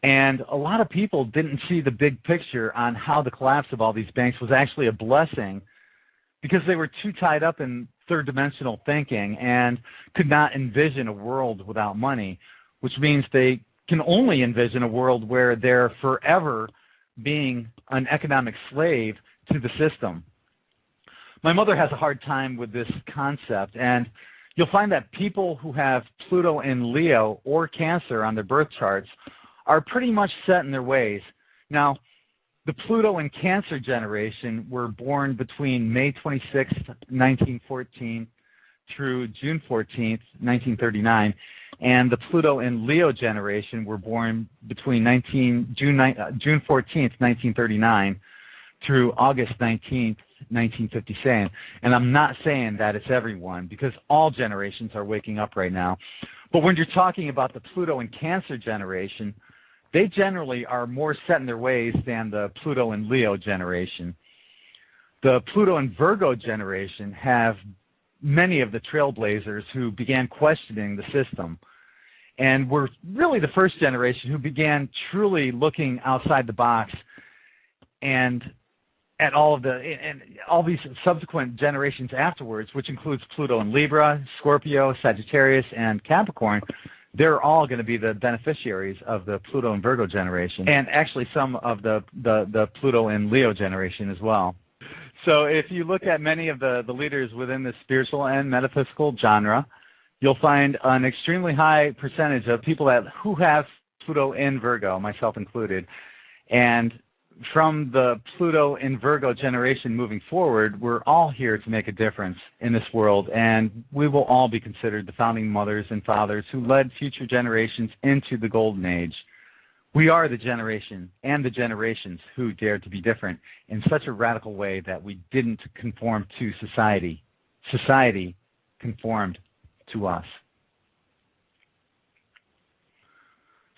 Speaker 3: And a lot of people didn't see the big picture on how the collapse of all these banks was actually a blessing, because they were too tied up in third-dimensional thinking and could not envision a world without money, which means they can only envision a world where they're forever being an economic slave to the system. My mother has a hard time with this concept, and you'll find that people who have Pluto in Leo or Cancer on their birth charts are pretty much set in their ways. Now, the Pluto and Cancer generation were born between May 26, 1914 through June 14th, 1939, and the Pluto in Leo generation were born between June 14th, 1939 through August 19th, 1957. And I'm not saying that it's everyone, because all generations are waking up right now. But when you're talking about the Pluto in Cancer generation, they generally are more set in their ways than the Pluto in Leo generation. The Pluto in Virgo generation have many of the trailblazers who began questioning the system, and were really the first generation who began truly looking outside the box and at all these subsequent generations afterwards, which includes Pluto in Libra, Scorpio, Sagittarius, and Capricorn. They're all going to be the beneficiaries of the Pluto in Virgo generation, and actually some of the Pluto in Leo generation as well. So if you look at many of the leaders within the spiritual and metaphysical genre, you'll find an extremely high percentage of people who have Pluto in Virgo, myself included. And from the Pluto in Virgo generation moving forward, we're all here to make a difference in this world, and we will all be considered the founding mothers and fathers who led future generations into the golden age. We are the generation and the generations who dared to be different in such a radical way that we didn't conform to society. Society conformed to us.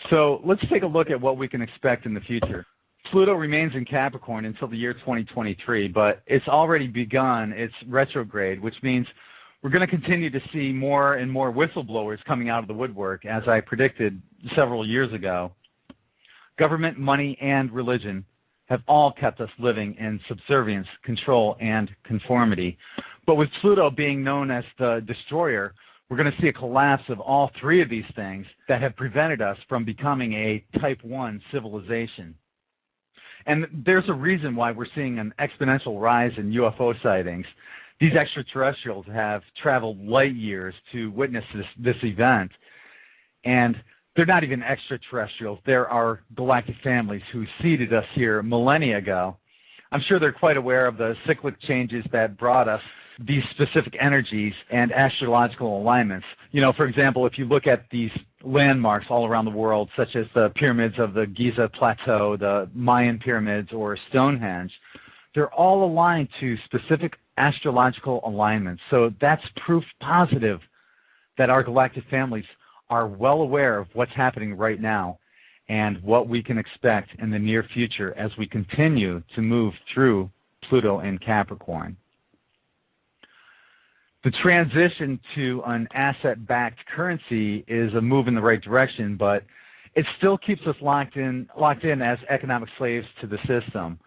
Speaker 3: So let's take a look at what we can expect in the future. Pluto remains in Capricorn until the year 2023, but it's already begun its retrograde, which means we're going to continue to see more and more whistleblowers coming out of the woodwork, as I predicted several years ago. Government, money, and religion have all kept us living in subservience, control, and conformity. But with Pluto being known as the destroyer, we're going to see a collapse of all three of these things that have prevented us from becoming a Type 1 civilization. And there's a reason why we're seeing an exponential rise in UFO sightings. These extraterrestrials have traveled light years to witness this event. And they're not even extraterrestrials. There are galactic families who seeded us here millennia ago. I'm sure they're quite aware of the cyclic changes that brought us these specific energies and astrological alignments. You know, for example, if you look at these landmarks all around the world, such as the pyramids of the Giza Plateau, the Mayan pyramids, or Stonehenge, they're all aligned to specific astrological alignments. So that's proof positive that our galactic families are well aware of what's happening right now and what we can expect in the near future as we continue to move through Pluto in Capricorn. The transition to an asset-backed currency is a move in the right direction, but it still keeps us locked in as economic slaves to the system.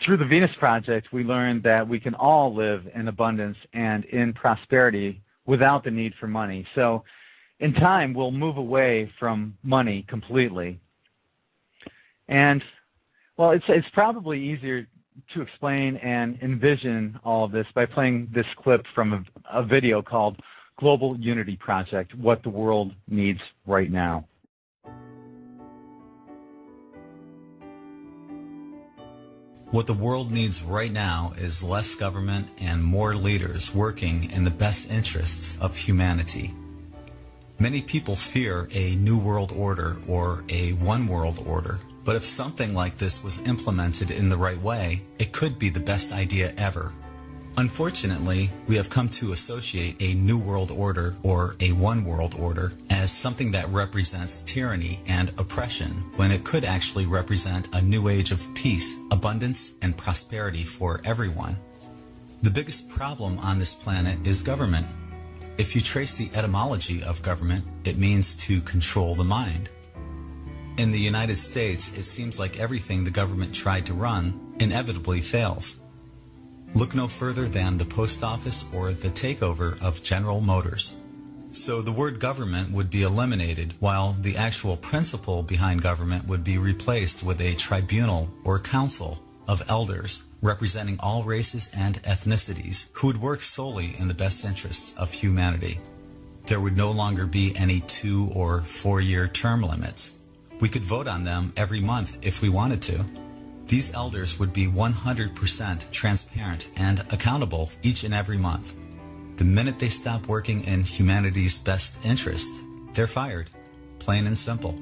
Speaker 3: Through the Venus Project, we learned that we can all live in abundance and in prosperity without the need for money. So in time, we'll move away from money completely. And, well, it's probably easier to explain and envision all of this by playing this clip from a video called Global Unity Project, What the World Needs Right Now.
Speaker 12: What the world needs right now is less government and more leaders working in the best interests of humanity. Many people fear a new world order or a one world order, but if something like this was implemented in the right way, it could be the best idea ever. Unfortunately, we have come to associate a new world order or a one world order as something that represents tyranny and oppression, when it could actually represent a new age of peace, abundance, and prosperity for everyone. The biggest problem on this planet is government. If you trace the etymology of government, it means to control the mind. In the United States, it seems like everything the government tried to run inevitably fails. Look no further than the post office or the takeover of General Motors. So the word government would be eliminated, while the actual principle behind government would be replaced with a tribunal or council of elders representing all races and ethnicities who would work solely in the best interests of humanity. There would no longer be any 2- or 4-year term limits. We could vote on them every month if we wanted to. These elders would be 100% transparent and accountable each and every month. The minute they stop working in humanity's best interests, they're fired. Plain and simple.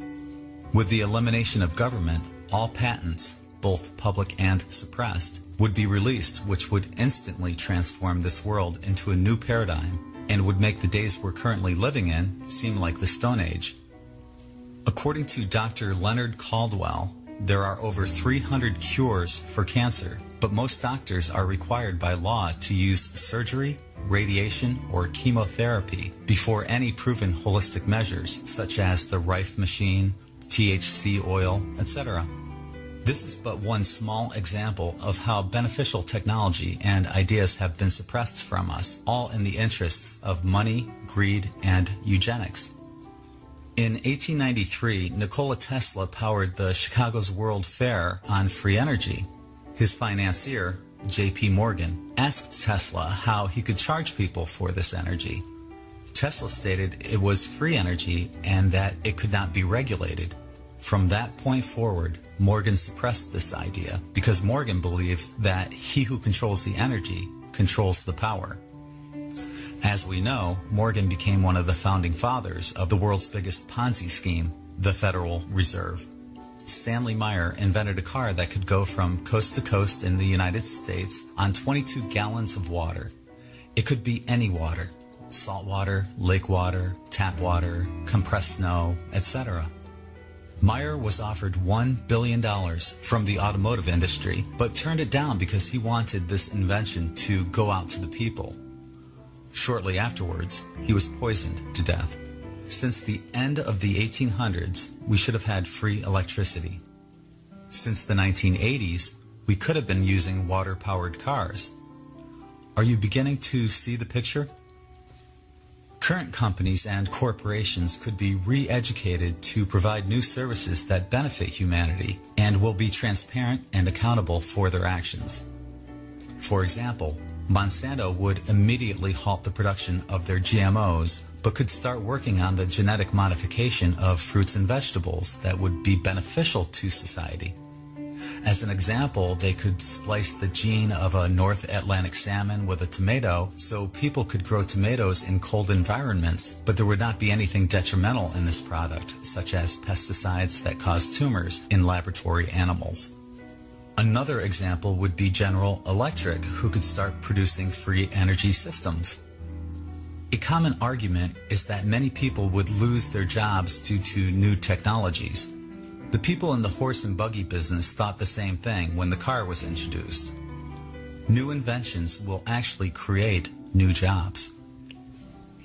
Speaker 12: With the elimination of government, all patents, both public and suppressed, would be released, which would instantly transform this world into a new paradigm and would make the days we're currently living in seem like the Stone Age. According to Dr. Leonard Caldwell, there are over 300 cures for cancer, but most doctors are required by law to use surgery, radiation, or chemotherapy before any proven holistic measures, such as the Rife machine, THC oil, etc. This is but one small example of how beneficial technology and ideas have been suppressed from us, all in the interests of money, greed, and eugenics. In 1893, Nikola Tesla powered the Chicago's World Fair on free energy. His financier, J.P. Morgan, asked Tesla how he could charge people for this energy. Tesla stated it was free energy and that it could not be regulated. From that point forward, Morgan suppressed this idea because Morgan believed that he who controls the energy controls the power. As we know, Morgan became one of the founding fathers of the world's biggest Ponzi scheme, the Federal Reserve. Stanley Meyer invented a car that could go from coast to coast in the United States on 22 gallons of water. It could be any water: salt water, lake water, tap water, compressed snow, etc. Meyer was offered $1 billion from the automotive industry, but turned it down because he wanted this invention to go out to the people. Shortly afterwards, he was poisoned to death. Since the end of the 1800s, we should have had free electricity. Since the 1980s, we could have been using water-powered cars. Are you beginning to see the picture? Current companies and corporations could be re-educated to provide new services that benefit humanity and will be transparent and accountable for their actions. For example, Monsanto would immediately halt the production of their GMOs, but could start working on the genetic modification of fruits and vegetables that would be beneficial to society. As an example, they could splice the gene of a North Atlantic salmon with a tomato so people could grow tomatoes in cold environments, but there would not be anything detrimental in this product, such as pesticides that cause tumors in laboratory animals. Another example would be General Electric, who could start producing free energy systems. A common argument is that many people would lose their jobs due to new technologies. The people in the horse and buggy business thought the same thing when the car was introduced. New inventions will actually create new jobs.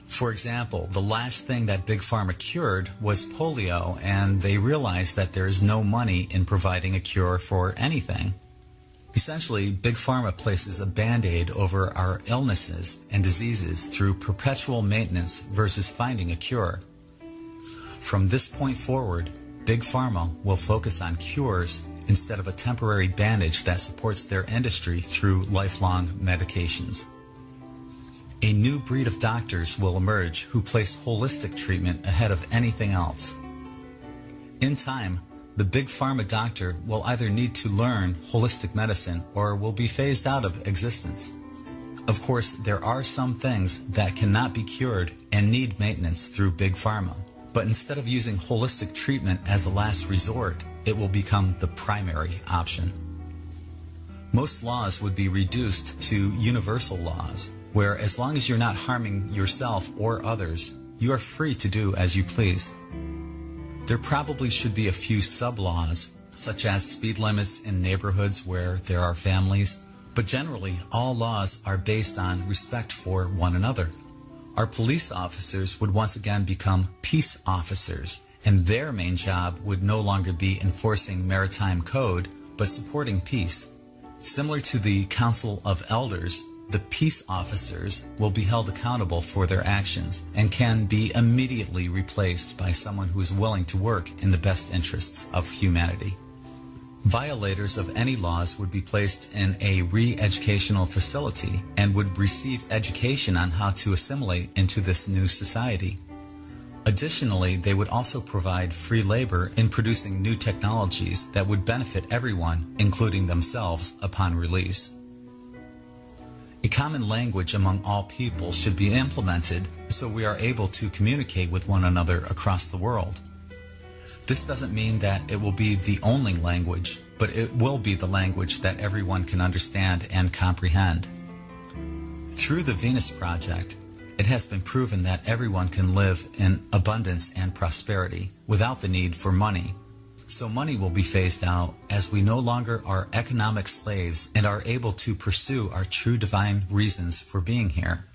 Speaker 12: For example, the last thing that Big Pharma cured was polio, and they realized that there is no money in providing a cure for anything. Essentially, Big Pharma places a Band-Aid over our illnesses and diseases through perpetual maintenance versus finding a cure. From this point forward, Big Pharma will focus on cures instead of a temporary bandage that supports their industry through lifelong medications. A new breed of doctors will emerge who place holistic treatment ahead of anything else. In time, the Big Pharma doctor will either need to learn holistic medicine or will be phased out of existence. Of course, there are some things that cannot be cured and need maintenance through Big Pharma. But instead of using holistic treatment as a last resort, it will become the primary option. Most laws would be reduced to universal laws, where as long as you're not harming yourself or others, you are free to do as you please. There probably should be a few sub-laws, such as speed limits in neighborhoods where there are families, but generally all laws are based on respect for one another. Our police officers would once again become peace officers, and their main job would no longer be enforcing maritime code, but supporting peace. Similar to the Council of Elders, the peace officers will be held accountable for their actions and can be immediately replaced by someone who is willing to work in the best interests of humanity. Violators of any laws would be placed in a re-educational facility and would receive education on how to assimilate into this new society. Additionally, they would also provide free labor in producing new technologies that would benefit everyone, including themselves, upon release. A common language among all people should be implemented so we are able to communicate with one another across the world. This doesn't mean that it will be the only language, but it will be the language that everyone can understand and comprehend. Through the Venus Project, it has been proven that everyone can live in abundance and prosperity without the need for money. So money will be phased out as we no longer are economic slaves and are able to pursue our true divine reasons for being here.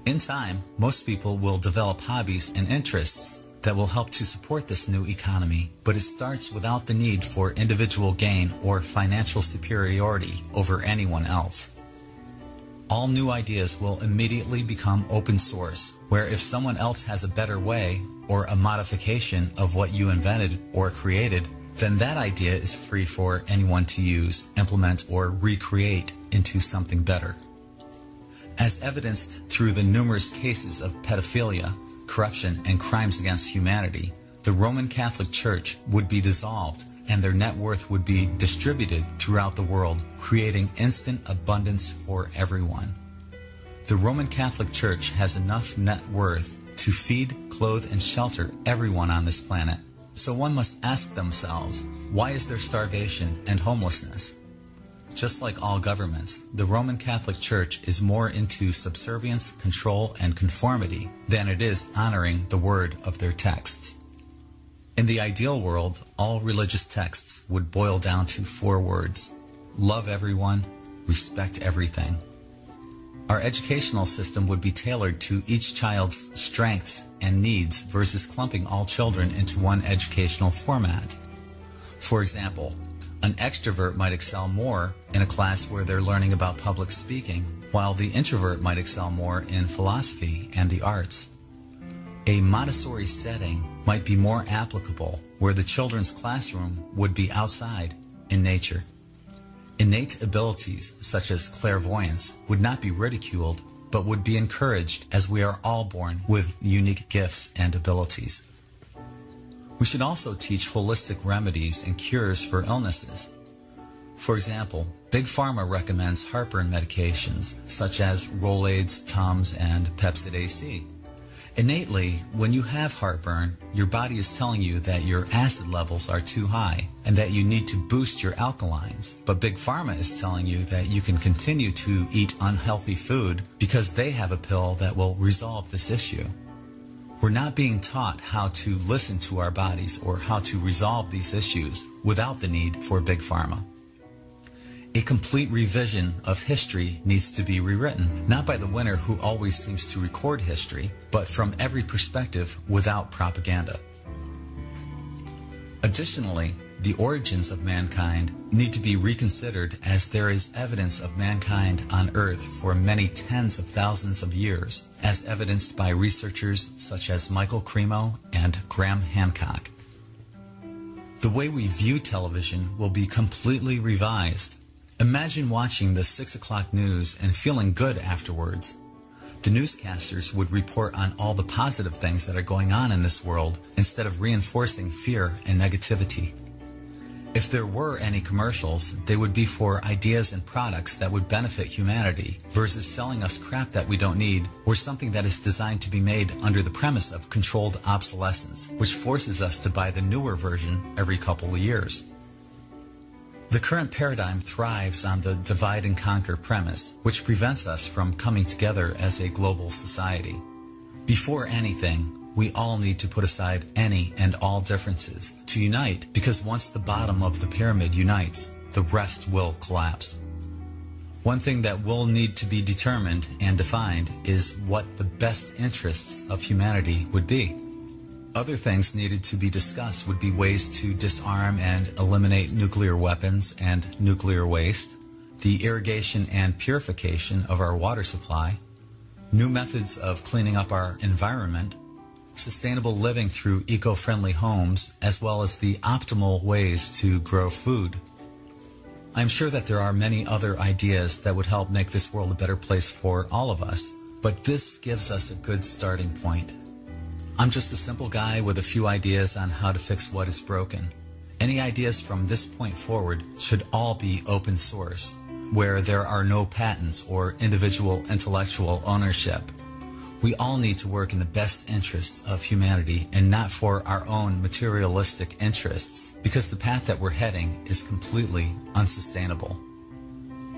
Speaker 12: In time, most people will develop hobbies and interests that will help to support this new economy, but it starts without the need for individual gain or financial superiority over anyone else. All new ideas will immediately become open source, where if someone else has a better way or a modification of what you invented or created, then that idea is free for anyone to use, implement, or recreate into something better. As evidenced through the numerous cases of pedophilia, corruption, and crimes against humanity, the Roman Catholic Church would be dissolved and their net worth would be distributed throughout the world, creating instant abundance for everyone. The Roman Catholic Church has enough net worth to feed, clothe, and shelter everyone on this planet. So one must ask themselves, why is there starvation and homelessness? Just like all governments, the Roman Catholic Church is more into subservience, control, and conformity than it is honoring the word of their texts. In the ideal world, all religious texts would boil down to 4 words: love everyone, respect everything. Our educational system would be tailored to each child's strengths and needs versus clumping all children into one educational format. For example, an extrovert might excel more in a class where they're learning about public speaking, while the introvert might excel more in philosophy and the arts. A Montessori setting might be more applicable, where the children's classroom would be outside in nature. Innate abilities, such as clairvoyance, would not be ridiculed, but would be encouraged, as we are all born with unique gifts and abilities. We should also teach holistic remedies and cures for illnesses. For example, Big Pharma recommends heartburn medications, such as Rolaids, Tums, and Pepcid AC. Innately, when you have heartburn, your body is telling you that your acid levels are too high and that you need to boost your alkalines. But Big Pharma is telling you that you can continue to eat unhealthy food because they have a pill that will resolve this issue. We're not being taught how to listen to our bodies or how to resolve these issues without the need for Big Pharma. A complete revision of history needs to be rewritten, not by the winner who always seems to record history, but from every perspective without propaganda. Additionally, the origins of mankind need to be reconsidered, as there is evidence of mankind on Earth for many tens of thousands of years, as evidenced by researchers such as Michael Cremo and Graham Hancock. The way we view television will be completely revised. Imagine watching the 6 o'clock news and feeling good afterwards. The newscasters would report on all the positive things that are going on in this world instead of reinforcing fear and negativity. If there were any commercials, they would be for ideas and products that would benefit humanity versus selling us crap that we don't need or something that is designed to be made under the premise of controlled obsolescence, which forces us to buy the newer version every couple of years. The current paradigm thrives on the divide and conquer premise, which prevents us from coming together as a global society. Before anything, we all need to put aside any and all differences to unite, because once the bottom of the pyramid unites, the rest will collapse. One thing that will need to be determined and defined is what the best interests of humanity would be. Other things needed to be discussed would be ways to disarm and eliminate nuclear weapons and nuclear waste, the irrigation and purification of our water supply, new methods of cleaning up our environment, sustainable living through eco-friendly homes, as well as the optimal ways to grow food. I'm sure that there are many other ideas that would help make this world a better place for all of us, but this gives us a good starting point. I'm just a simple guy with a few ideas on how to fix what is broken. Any ideas from this point forward should all be open source. where there are no patents or individual intellectual ownership. We all need to work in the best interests of humanity and not for our own materialistic interests, because the path that we're heading is completely unsustainable.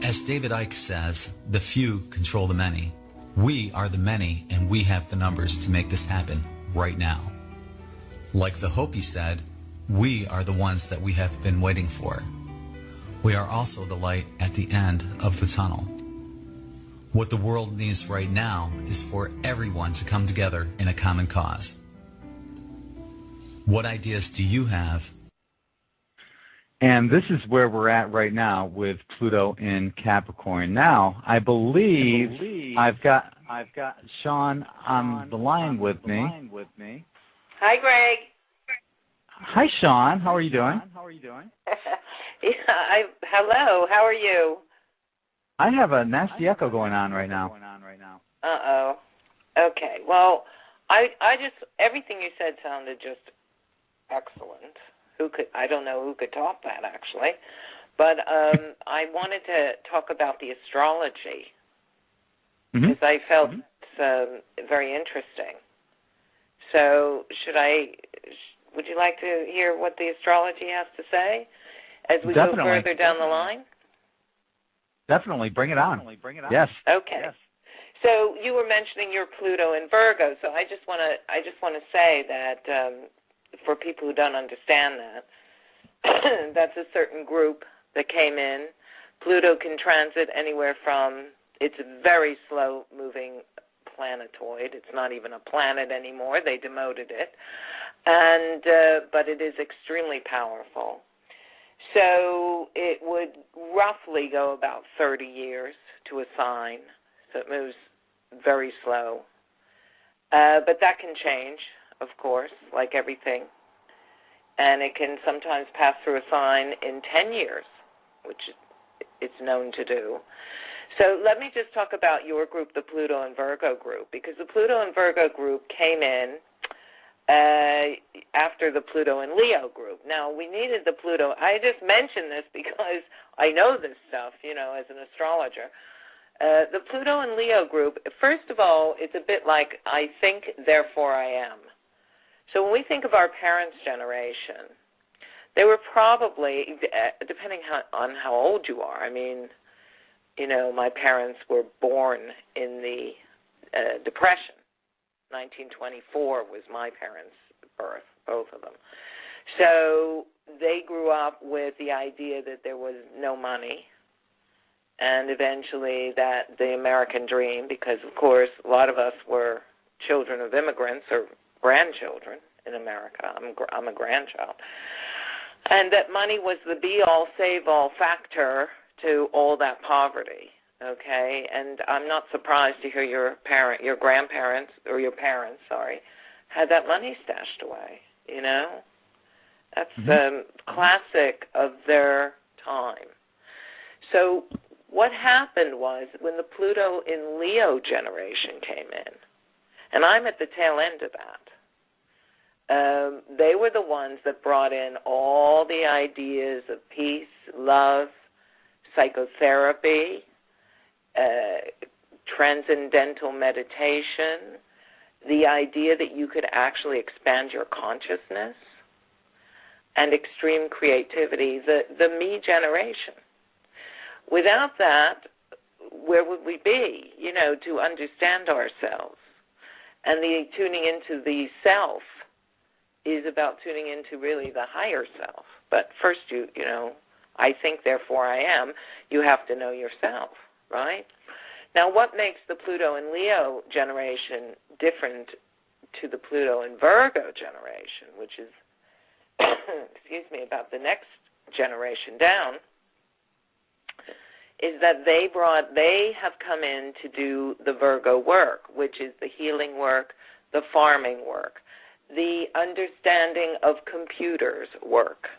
Speaker 12: As David Icke says, the few control the many. We are the many, and we have the numbers to make this happen right now. Like the Hopi said, we are the ones that we have been waiting for. We are also the light at the end of the tunnel. What the world needs right now is for everyone to come together in a common cause. What ideas do you have?
Speaker 3: And this is where we're at right now with Pluto in Capricorn. Now, I believe I've got Sean on the line with me.
Speaker 13: Hi, Greg.
Speaker 3: Hi, Sean. How are you doing?
Speaker 13: Hello. How are you?
Speaker 3: I have a nasty echo going on right now.
Speaker 13: Uh-oh. Okay. Well, I just, everything you said sounded just excellent. I don't know who could top that, actually. But I wanted to talk about the astrology, because I felt it's very interesting. So would you like to hear what the astrology has to say as we go further down the line?
Speaker 3: Definitely. Bring it on. Yes.
Speaker 13: Okay. Yes. So you were mentioning your Pluto in Virgo, so I just want to say that for people who don't understand that, that's a certain group that came in. Pluto can transit anywhere from, it's a very slow-moving planetoid. It's not even a planet anymore. They demoted it. And but it is extremely powerful. So it would roughly go about 30 years to a sign. So it moves very slow. But that can change, of course, like everything. And it can sometimes pass through a sign in 10 years, which it's known to do. So let me just talk about your group, the Pluto and Virgo group, because the Pluto and Virgo group came in after the Pluto and Leo group. Now, we needed the Pluto. I just mentioned this because I know this stuff, as an astrologer. The Pluto and Leo group, first of all, it's a bit like I think, therefore I am. So when we think of our parents' generation, they were probably, depending on how old you are, I mean, my parents were born in the Depression. 1924 was my parents' birth, both of them. So they grew up with the idea that there was no money, and eventually that the American dream, because, of course, a lot of us were children of immigrants or grandchildren in America. I'm a grandchild. And that money was the be-all, save-all factor to all that poverty. Okay, and I'm not surprised to hear your grandparents, or your parents, had that money stashed away, That's classic of their time. So what happened was when the Pluto in Leo generation came in, and I'm at the tail end of that, they were the ones that brought in all the ideas of peace, love, psychotherapy, transcendental meditation, the idea that you could actually expand your consciousness, and extreme creativity, the me generation. Without that, where would we be, to understand ourselves? And the tuning into the self is about tuning into really the higher self. But first, I think, therefore I am, you have to know yourself. Right? Now, what makes the Pluto and Leo generation different to the Pluto and Virgo generation, which is, about the next generation down, is that they have come in to do the Virgo work, which is the healing work, the farming work, the understanding of computers work,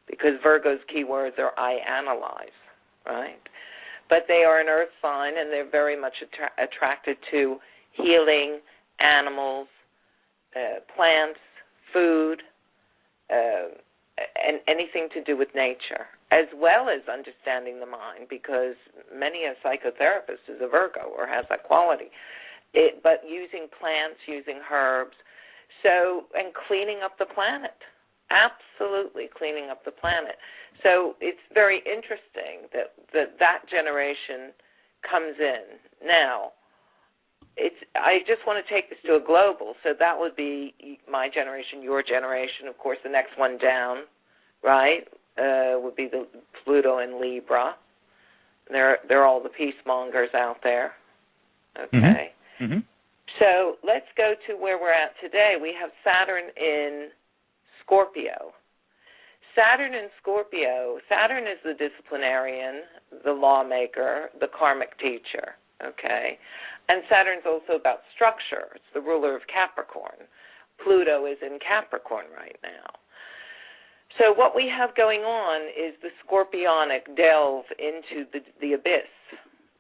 Speaker 13: because Virgo's keywords are I analyze, right? But they are an earth sign, and they're very much attracted to healing, animals, plants, food, and anything to do with nature. as well as understanding the mind, because many a psychotherapist is a Virgo or has that quality. But using plants, using herbs, and cleaning up the planet. Absolutely cleaning up the planet. So it's very interesting that generation comes in. Now, I just want to take this to a global, so that would be my generation, your generation, of course, the next one down, right, would be the Pluto and Libra. They're all the peacemongers out there. Okay.
Speaker 3: Mm-hmm.
Speaker 13: So let's go to where we're at today. We have Saturn in Scorpio. Saturn in Scorpio, Saturn is the disciplinarian, the lawmaker, the karmic teacher, okay? And Saturn's also about structure. It's the ruler of Capricorn. Pluto is in Capricorn right now. So what we have going on is the scorpionic delve into the abyss.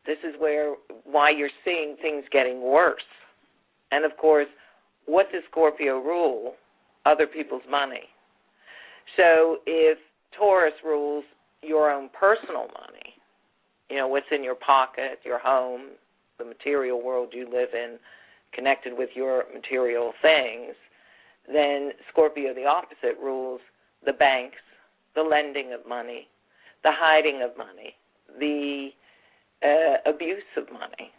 Speaker 13: This is why you're seeing things getting worse. And, of course, what does Scorpio rule? Other people's money. So if Taurus rules your own personal money, what's in your pocket, your home, the material world you live in, connected with your material things, then Scorpio, the opposite, rules the banks, the lending of money, the hiding of money, the abuse of money,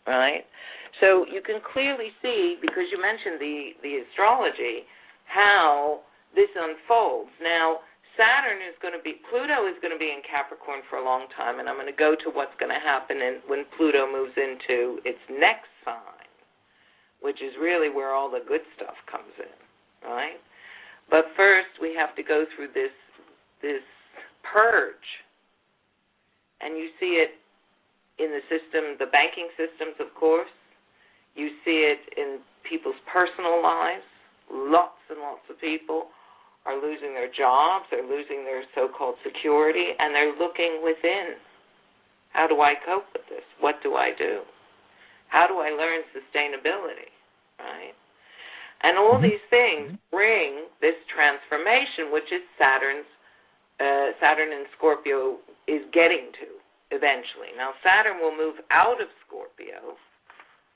Speaker 13: right? So you can clearly see, because you mentioned the astrology, how this unfolds. Now, Pluto is going to be in Capricorn for a long time, and I'm going to go to what's going to happen when Pluto moves into its next sign, which is really where all the good stuff comes in, right? But first, we have to go through this purge, and you see it in the system, the banking systems, of course. You see it in people's personal lives. Lots and lots of people are losing their jobs, they're losing their so-called security, and they're looking within. How do I cope with this? What do I do? How do I learn sustainability, right? And all these things bring this transformation, which is Saturn in Scorpio is getting to eventually. Now, Saturn will move out of Scorpio,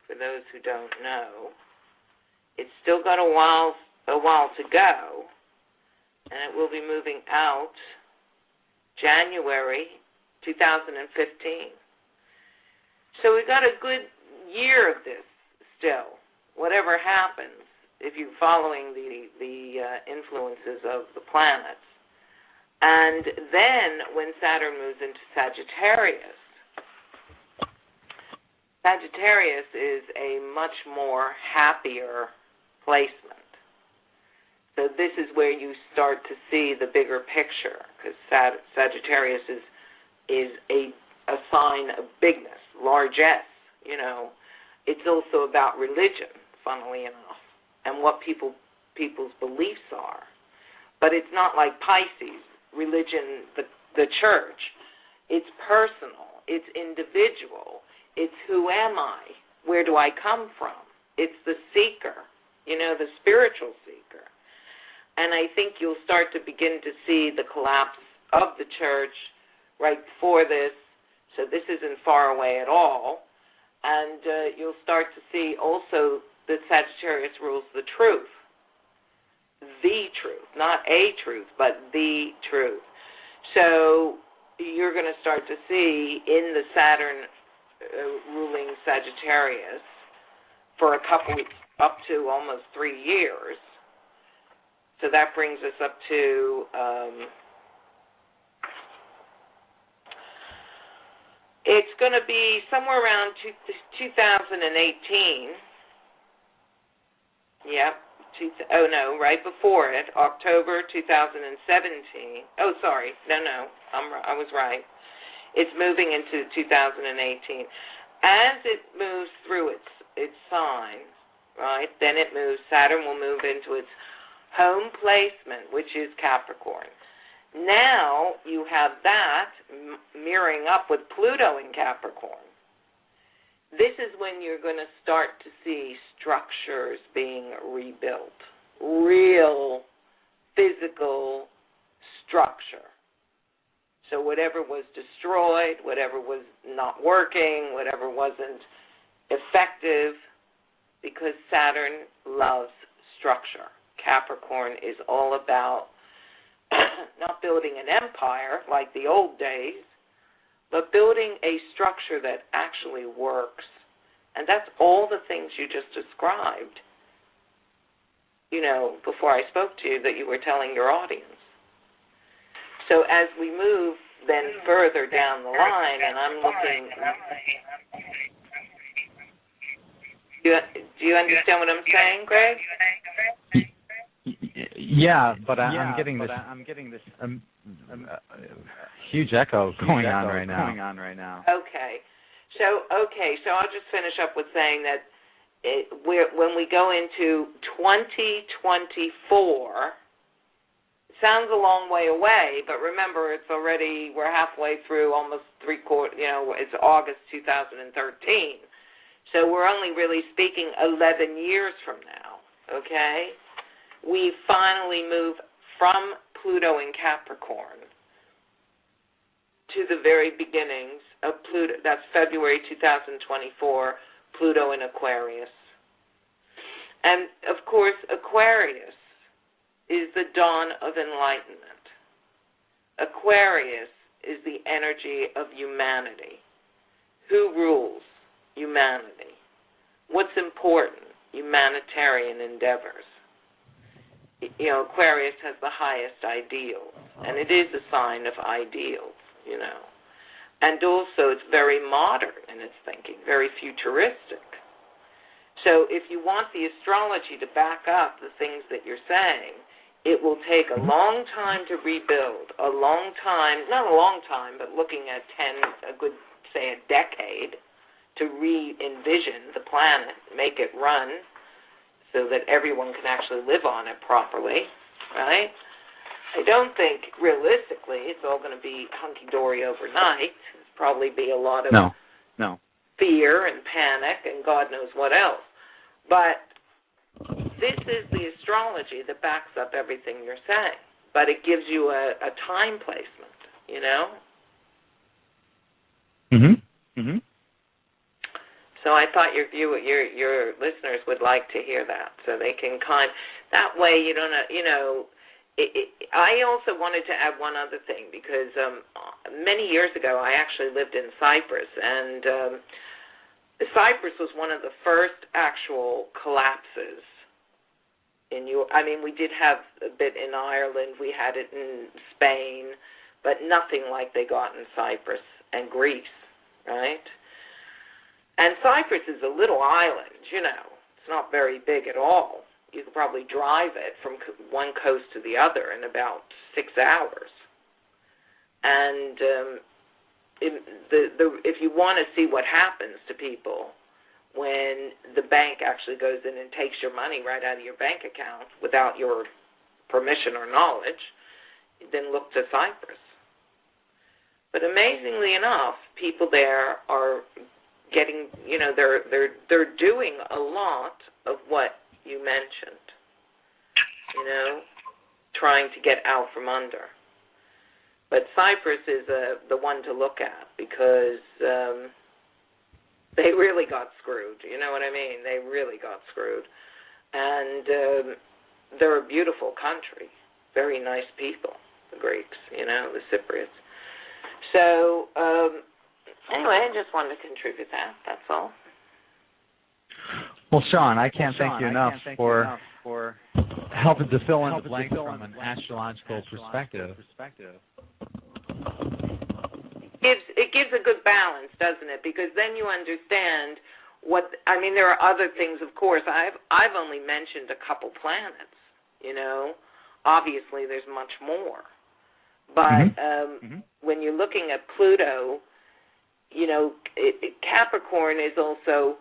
Speaker 13: for those who don't know. It's still got a while to go, and it will be moving out January 2015. So we've got a good year of this still, whatever happens, if you're following the influences of the planets. And then when Saturn moves into Sagittarius is a much more happier placement. So this is where you start to see the bigger picture, because Sagittarius is a sign of bigness, largesse. It's also about religion, funnily enough, and what people's beliefs are. But it's not like Pisces, religion, the church. It's personal. It's individual. It's who am I? Where do I come from? It's the seeker, the spiritual seeker. And I think you'll start to begin to see the collapse of the church right before this. So this isn't far away at all. And you'll start to see also that Sagittarius rules the truth. The truth, not a truth, but the truth. So you're going to start to see in the Saturn ruling Sagittarius for a couple, up to almost 3 years. So that brings us up to it's going to be somewhere around 2018. Yep. Right before it, October 2017. Oh, sorry. No, I was right. It's moving into 2018. As it moves through its signs, right, then Saturn will move into its home placement, which is Capricorn. Now you have that mirroring up with Pluto in Capricorn. This is when you're going to start to see structures being rebuilt, real physical structure. So whatever was destroyed, whatever was not working, whatever wasn't effective, because Saturn loves structure. Capricorn is all about not building an empire like the old days, but building a structure that actually works. And that's all the things you just described, before I spoke to you, that you were telling your audience. So as we move then further down the line, and I'm looking... Do you understand what I'm saying, Greg?
Speaker 3: Yeah, but I'm getting this huge echo going on right now.
Speaker 13: Okay, so I'll just finish up with saying that when we go into 2024, it sounds a long way away, but remember, we're halfway through, almost three-quarters. It's August 2013. So we're only really speaking 11 years from now, okay? We finally move from Pluto in Capricorn to the very beginnings of Pluto. That's February 2024, Pluto in Aquarius. And, of course, Aquarius is the dawn of enlightenment. Aquarius is the energy of humanity. Who rules? Humanity. What's important? Humanitarian endeavors. Aquarius has the highest ideals, and it is a sign of ideals, And also it's very modern in its thinking, very futuristic. So if you want the astrology to back up the things that you're saying, it will take a long time to rebuild, a looking at a decade, to re-envision the planet, make it run so that everyone can actually live on it properly, right? I don't think, realistically, it's all going to be hunky-dory overnight. There's probably be a lot of fear and panic and God knows what else. But this is the astrology that backs up everything you're saying. But it gives you a time placement,
Speaker 3: Mm-hmm.
Speaker 13: So I thought your listeners would like to hear that, so they can that way you don't, I also wanted to add one other thing, because many years ago I actually lived in Cyprus, and Cyprus was one of the first actual collapses we did have a bit in Ireland, we had it in Spain, but nothing like they got in Cyprus and Greece, right? And Cyprus is a little island, It's not very big at all. You could probably drive it from one coast to the other in about 6 hours. And if you want to see what happens to people when the bank actually goes in and takes your money right out of your bank account without your permission or knowledge, then look to Cyprus. But amazingly enough, people there are getting, they're doing a lot of what you mentioned, trying to get out from under. But Cyprus is the one to look at, because they really got screwed. You know what I mean? They really got screwed. And they're a beautiful country, very nice people, the Greeks, the Cypriots. So, anyway, I just wanted to contribute that. That's all.
Speaker 3: Well, Sean, I can't thank you enough for helping to fill in the blanks from an astrological perspective.
Speaker 13: It gives a good balance, doesn't it? Because then you understand there are other things, of course. I've only mentioned a couple planets, Obviously, there's much more. But when you're looking at Pluto, Capricorn is also,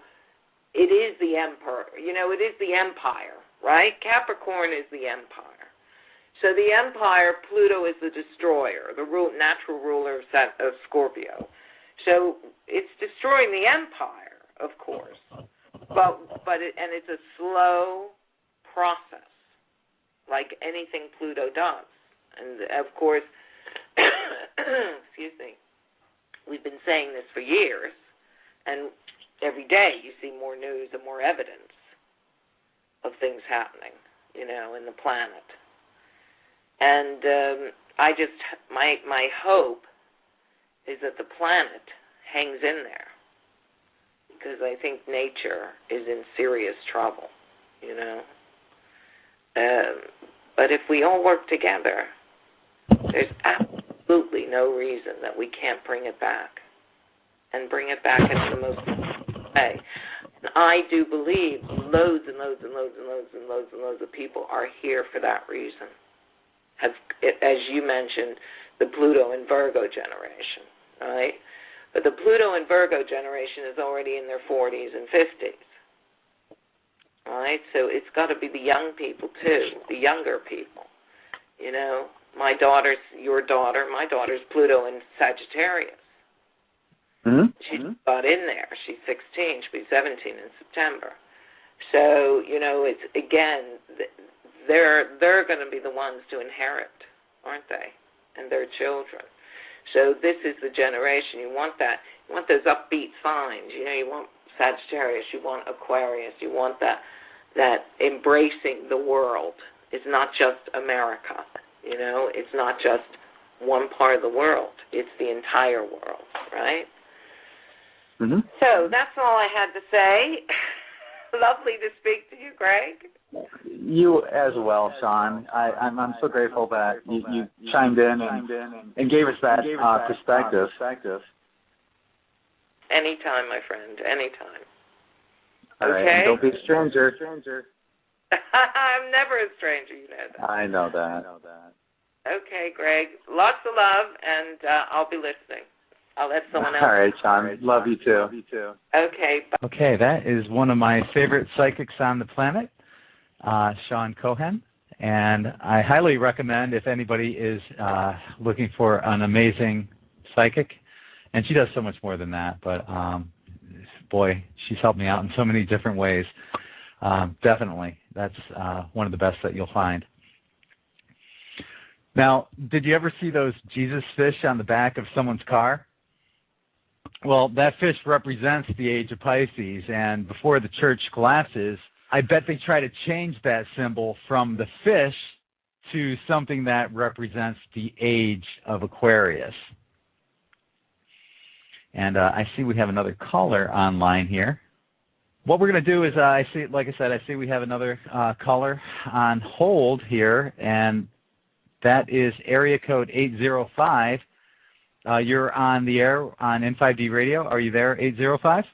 Speaker 13: it is the emperor. It is the empire, right? Capricorn is the empire. So the empire, Pluto is the destroyer, the natural ruler of Scorpio. So it's destroying the empire, of course. And it's a slow process, like anything Pluto does. And of course, excuse me, we've been saying this for years, and every day you see more news and more evidence of things happening, you know, in the planet. And my hope is that the planet hangs in there, because I think nature is in serious trouble, you know. But if we all work together, there's absolutely no reason that we can't bring it back, and bring it back in the most way. And I do believe loads and loads and loads and loads and loads and loads of people are here for that reason. As you mentioned, the Pluto and Virgo generation, right? But the Pluto and Virgo generation is already in their 40s and 50s. All right, so it's got to be the young people too, the younger people. You know, my daughter's Pluto in Sagittarius.
Speaker 3: Mm-hmm.
Speaker 13: She's got in there. She's 16. She'll be 17 in September. So, you know, it's, again, they're going to be the ones to inherit, aren't they? And their children. So this is the generation. You want that. You want those upbeat signs. You know, you want Sagittarius. You want Aquarius. You want that embracing the world. It's not just America. You know, it's not just one part of the world. It's the entire world, right?
Speaker 3: Mm-hmm.
Speaker 13: So that's all I had to say. Lovely to speak to you, Greg.
Speaker 3: You as well, Sean. I'm so grateful that you chimed in and gave us that perspective.
Speaker 13: Anytime, my friend, anytime.
Speaker 3: All right,
Speaker 13: okay?
Speaker 3: Don't be a stranger.
Speaker 13: I'm never a stranger, you know that.
Speaker 3: I know that.
Speaker 13: Okay, Greg. Lots of love, and I'll be listening. I'll let someone else.
Speaker 3: All right, Sean. Love you too.
Speaker 13: Okay. Bye.
Speaker 3: Okay, that is one of my favorite psychics on the planet, Sean Cohen. And I highly recommend if anybody is looking for an amazing psychic, and she does so much more than that, but boy, she's helped me out in so many different ways. Definitely, that's one of the best that you'll find. Now, did you ever see those Jesus fish on the back of someone's car? Well, that fish represents the age of Pisces, and before the church collapses, I bet they try to change that symbol from the fish to something that represents the age of Aquarius. And I see we have another caller online here. What we're going to do is, I see we have another caller on hold here, and that is area code 805. You're on the air on in5d radio. Are you there, 805?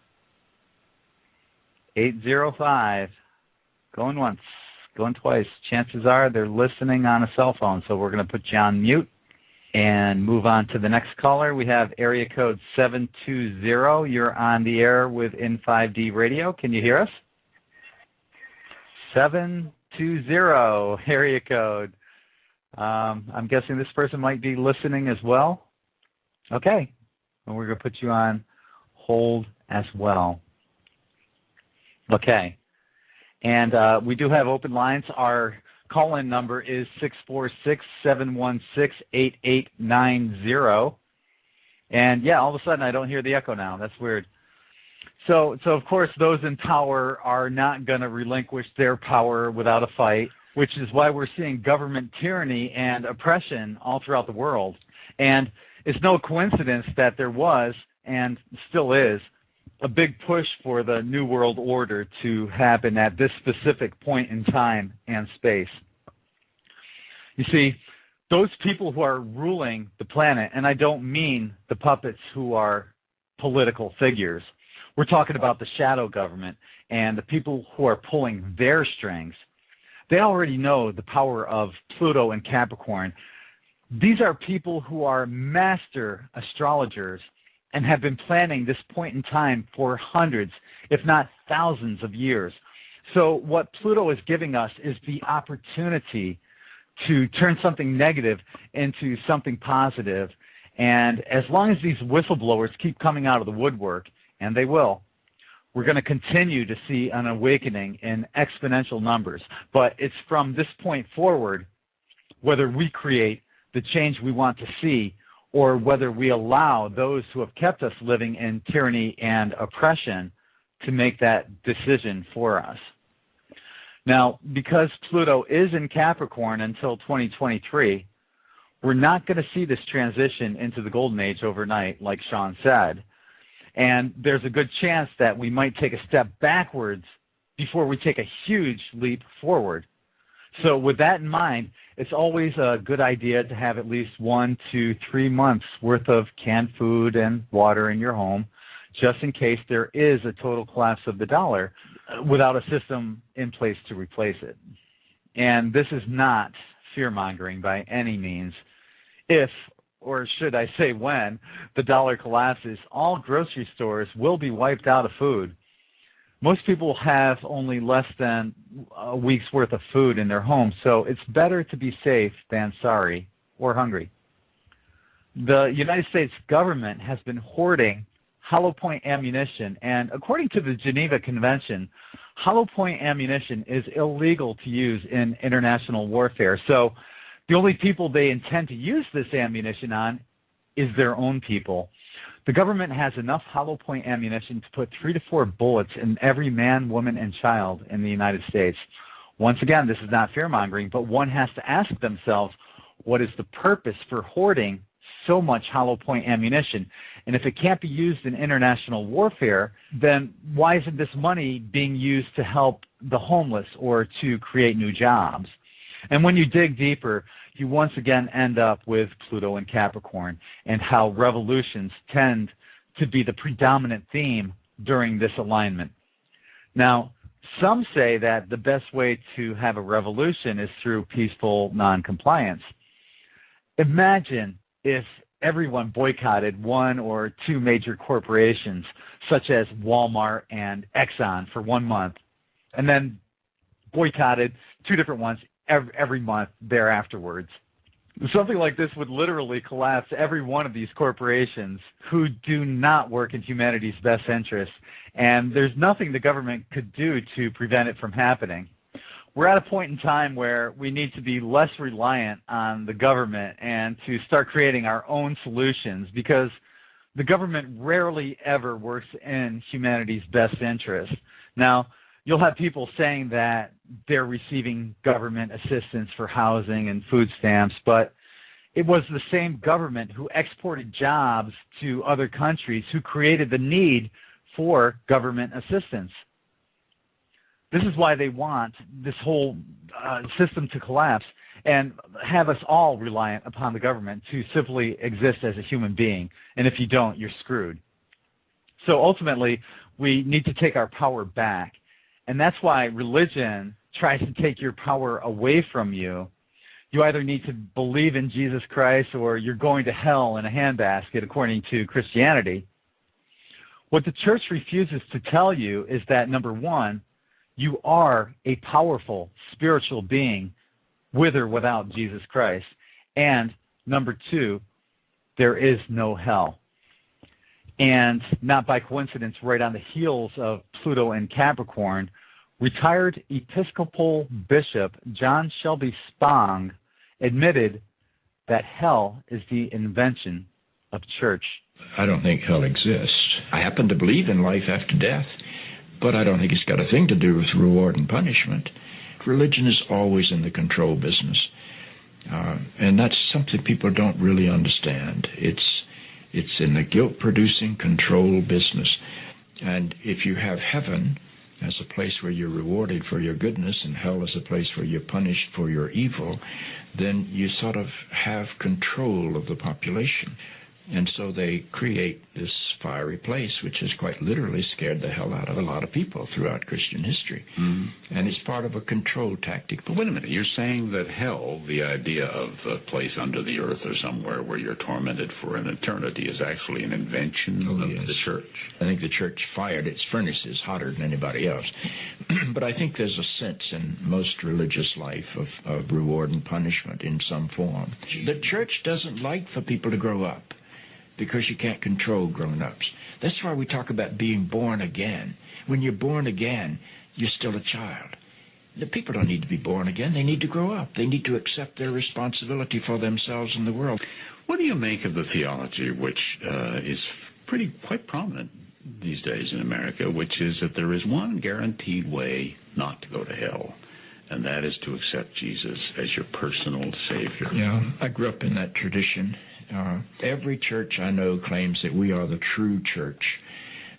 Speaker 3: 805. Going once, going twice. Chances are they're listening on a cell phone, so we're going to put you on mute and move on to the next caller. We have area code 720. You're on the air with in5d radio. Can you hear us? 720, area code. I'm guessing this person might be listening as well. Okay, and we're going to put you on hold as well. Okay, and we do have open lines. Our call-in number is 646-716-8890. And yeah, all of a sudden I don't hear the echo now. That's weird. So of course those in power are not going to relinquish their power without a fight, which is why we're seeing government tyranny and oppression all throughout the world. And it's no coincidence that there was, and still is, a big push for the New World Order to happen at this specific point in time and space. You see, those people who are ruling the planet, and I don't mean the puppets who are political figures. We're talking about the shadow government and the people who are pulling their strings. They already know the power of Pluto and Capricorn. These are people who are master astrologers and have been planning this point in time for hundreds, if not thousands of years. So what Pluto is giving us is the opportunity to turn something negative into something positive. And as long as these whistleblowers keep coming out of the woodwork, and they will, we're going to continue to see an awakening in exponential numbers. But it's from this point forward, whether we create the change we want to see or whether we allow those who have kept us living in tyranny and oppression to make that decision for us. Now, because Pluto is in Capricorn until 2023, we're not going to see this transition into the Golden Age overnight, like Sean said. And there's a good chance that we might take a step backwards before we take a huge leap forward. So with that in mind, it's always a good idea to have at least 1 to 3 months worth of canned food and water in your home, just in case there is a total collapse of the dollar without a system in place to replace it. And this is not fear-mongering by any means. If, or should I say when, the dollar collapses, all grocery stores will be wiped out of food. Most people have only less than a week's worth of food in their homes, so it's better to be safe than sorry or hungry. The United States government has been hoarding hollow point ammunition, and according to the Geneva Convention, hollow point ammunition is illegal to use in international warfare. So the only people they intend to use this ammunition on is their own people. The government has enough hollow point ammunition to put 3 to 4 bullets in every man, woman, and child in the United States. Once again, this is not fear-mongering, but one has to ask themselves, what is the purpose for hoarding so much hollow point ammunition? And if it can't be used in international warfare, then why isn't this money being used to help the homeless or to create new jobs? And when you dig deeper, you once again end up with Pluto and Capricorn and how revolutions tend to be the predominant theme during this alignment. Now, some say that the best way to have a revolution is through peaceful noncompliance. Imagine if everyone boycotted 1 or 2 major corporations, such as Walmart and Exxon, for 1 month, and then boycotted 2 different ones every month thereafterwards. Something like this would literally collapse every one of these corporations who do not work in humanity's best interest, and there's nothing the government could do to prevent it from happening. We're at a point in time where we need to be less reliant on the government and to start creating our own solutions, because the government rarely ever works in humanity's best interest. Now, you'll have people saying that they're receiving government assistance for housing and food stamps, but it was the same government who exported jobs to other countries who created the need for government assistance. This is why they want this whole system to collapse and have us all reliant upon the government to simply exist as a human being. And if you don't, you're screwed. So ultimately, we need to take our power back. And that's why religion tries to take your power away from you. You either need to believe in Jesus Christ or you're going to hell in a handbasket, according to Christianity. What the church refuses to tell you is that, number one, you are a powerful spiritual being with or without Jesus Christ. And number two, there is no hell. And not by coincidence, right on the heels of Pluto and Capricorn, retired Episcopal Bishop John Shelby Spong admitted that hell is the invention of church.
Speaker 14: I don't think hell exists. I happen to believe in life after death, but I don't think it's got a thing to do with reward and punishment. Religion is always in the control business, and that's something people don't really understand. It's in the guilt-producing control business. And if you have heaven as a place where you're rewarded for your goodness and hell as a place where you're punished for your evil, then you sort of have control of the population. And so they create this fiery place, which has quite literally scared the hell out of a lot of people throughout Christian history. Mm-hmm. And it's part of a control tactic.
Speaker 15: But wait a minute, you're saying that hell, the idea of a place under the earth or somewhere where you're tormented for an eternity, is actually an invention of the church?
Speaker 14: I think the church fired its furnaces hotter than anybody else. But I think there's a sense in most religious life of reward and punishment in some form. The church doesn't like for people to grow up, because you can't control grown-ups. That's why we talk about being born again. When you're born again, you're still a child. The people don't need to be born again. They need to grow up. They need to accept their responsibility for themselves and the world.
Speaker 15: What do you make of the theology, which is quite prominent these days in America, which is that there is one guaranteed way not to go to hell, and that is to accept Jesus as your personal Savior?
Speaker 14: Yeah, I grew up in that tradition. Every church I know claims that we are the true church,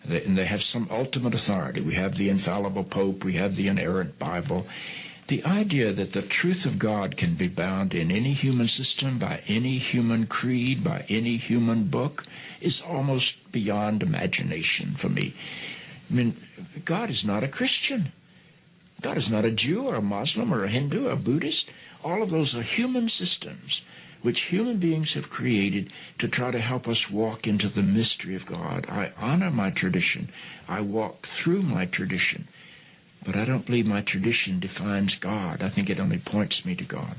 Speaker 14: and they have some ultimate authority. We have the infallible Pope, we have the inerrant Bible. The idea that the truth of God can be bound in any human system, by any human creed, by any human book, is almost beyond imagination for me. I mean, God is not a Christian. God is not a Jew or a Muslim or a Hindu or a Buddhist. All of those are human systems which human beings have created to try to help us walk into the mystery of God. I honor my tradition. I walk through my tradition. But I don't believe my tradition defines God. I think it only points me to God.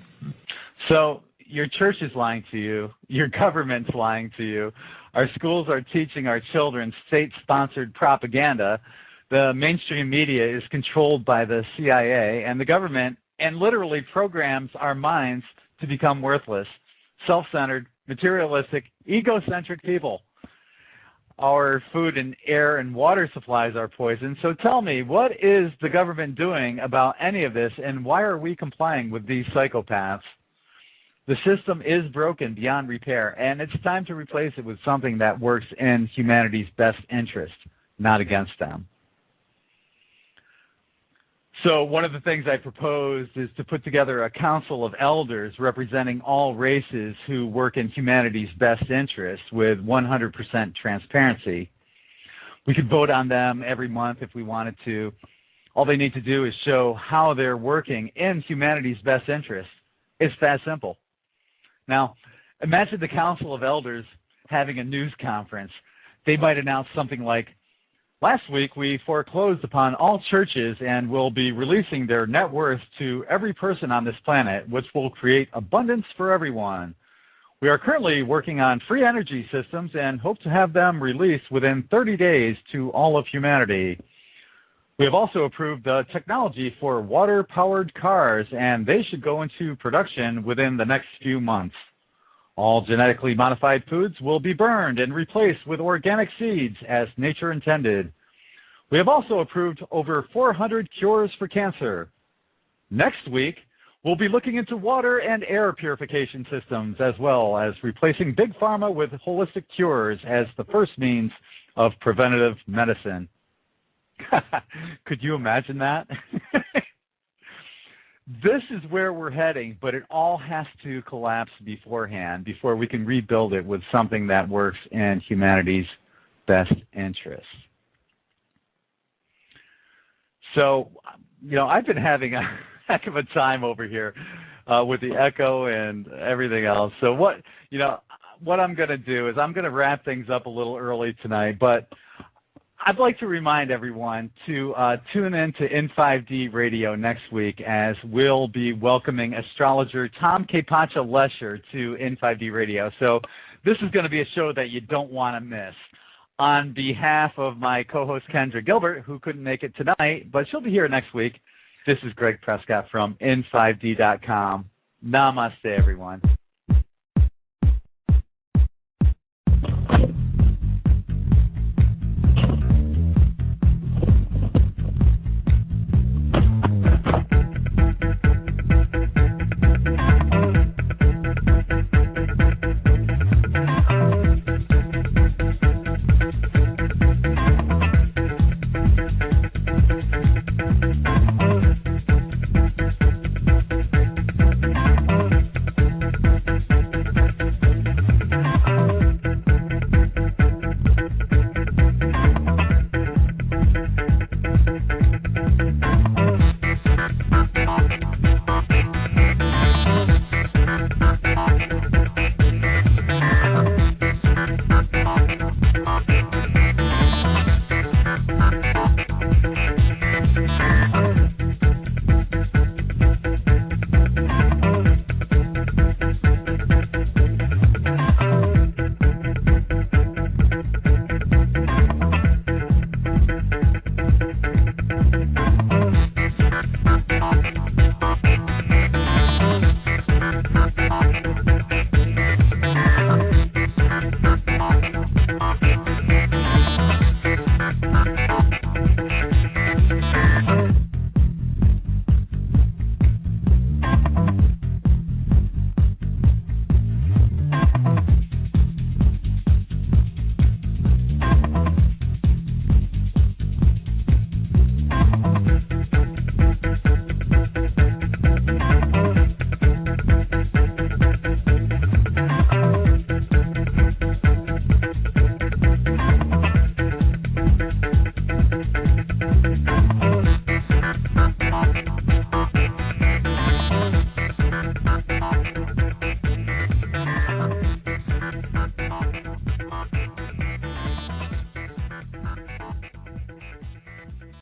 Speaker 3: So your church is lying to you. Your government's lying to you. Our schools are teaching our children state-sponsored propaganda. The mainstream media is controlled by the CIA and the government, and literally programs our minds to become worthless, self-centered, materialistic, egocentric people. Our food and air and water supplies are poisoned. So tell me, what is the government doing about any of this, and why are we complying with these psychopaths? The system is broken beyond repair, and it's time to replace it with something that works in humanity's best interest, not against them. So one of the things I proposed is to put together a council of elders representing all races who work in humanity's best interest with 100% transparency. We could vote on them every month if we wanted to. All they need to do is show how they're working in humanity's best interest. It's that simple. Now, imagine the council of elders having a news conference. They might announce something like, "Last week, we foreclosed upon all churches and will be releasing their net worth to every person on this planet, which will create abundance for everyone. We are currently working on free energy systems and hope to have them released within 30 days to all of humanity. We have also approved the technology for water-powered cars, and they should go into production within the next few months. All genetically modified foods will be burned and replaced with organic seeds as nature intended. We have also approved over 400 cures for cancer. Next week, we'll be looking into water and air purification systems, as well as replacing Big Pharma with holistic cures as the first means of preventative medicine." Could you imagine that? This is where we're heading, but it all has to collapse beforehand before we can rebuild it with something that works in humanity's best interests. So, I've been having a heck of a time over here with the echo and everything else. So what I'm going to do is I'm going to wrap things up a little early tonight, but I'd like to remind everyone to tune in to in5d Radio next week, as we'll be welcoming astrologer Tom K-Pacha-Lesher to in5d Radio. So this is going to be a show that you don't want to miss. On behalf of my co-host Kendra Gilbert, who couldn't make it tonight, but she'll be here next week, this is Greg Prescott from in5d.com. Namaste, everyone.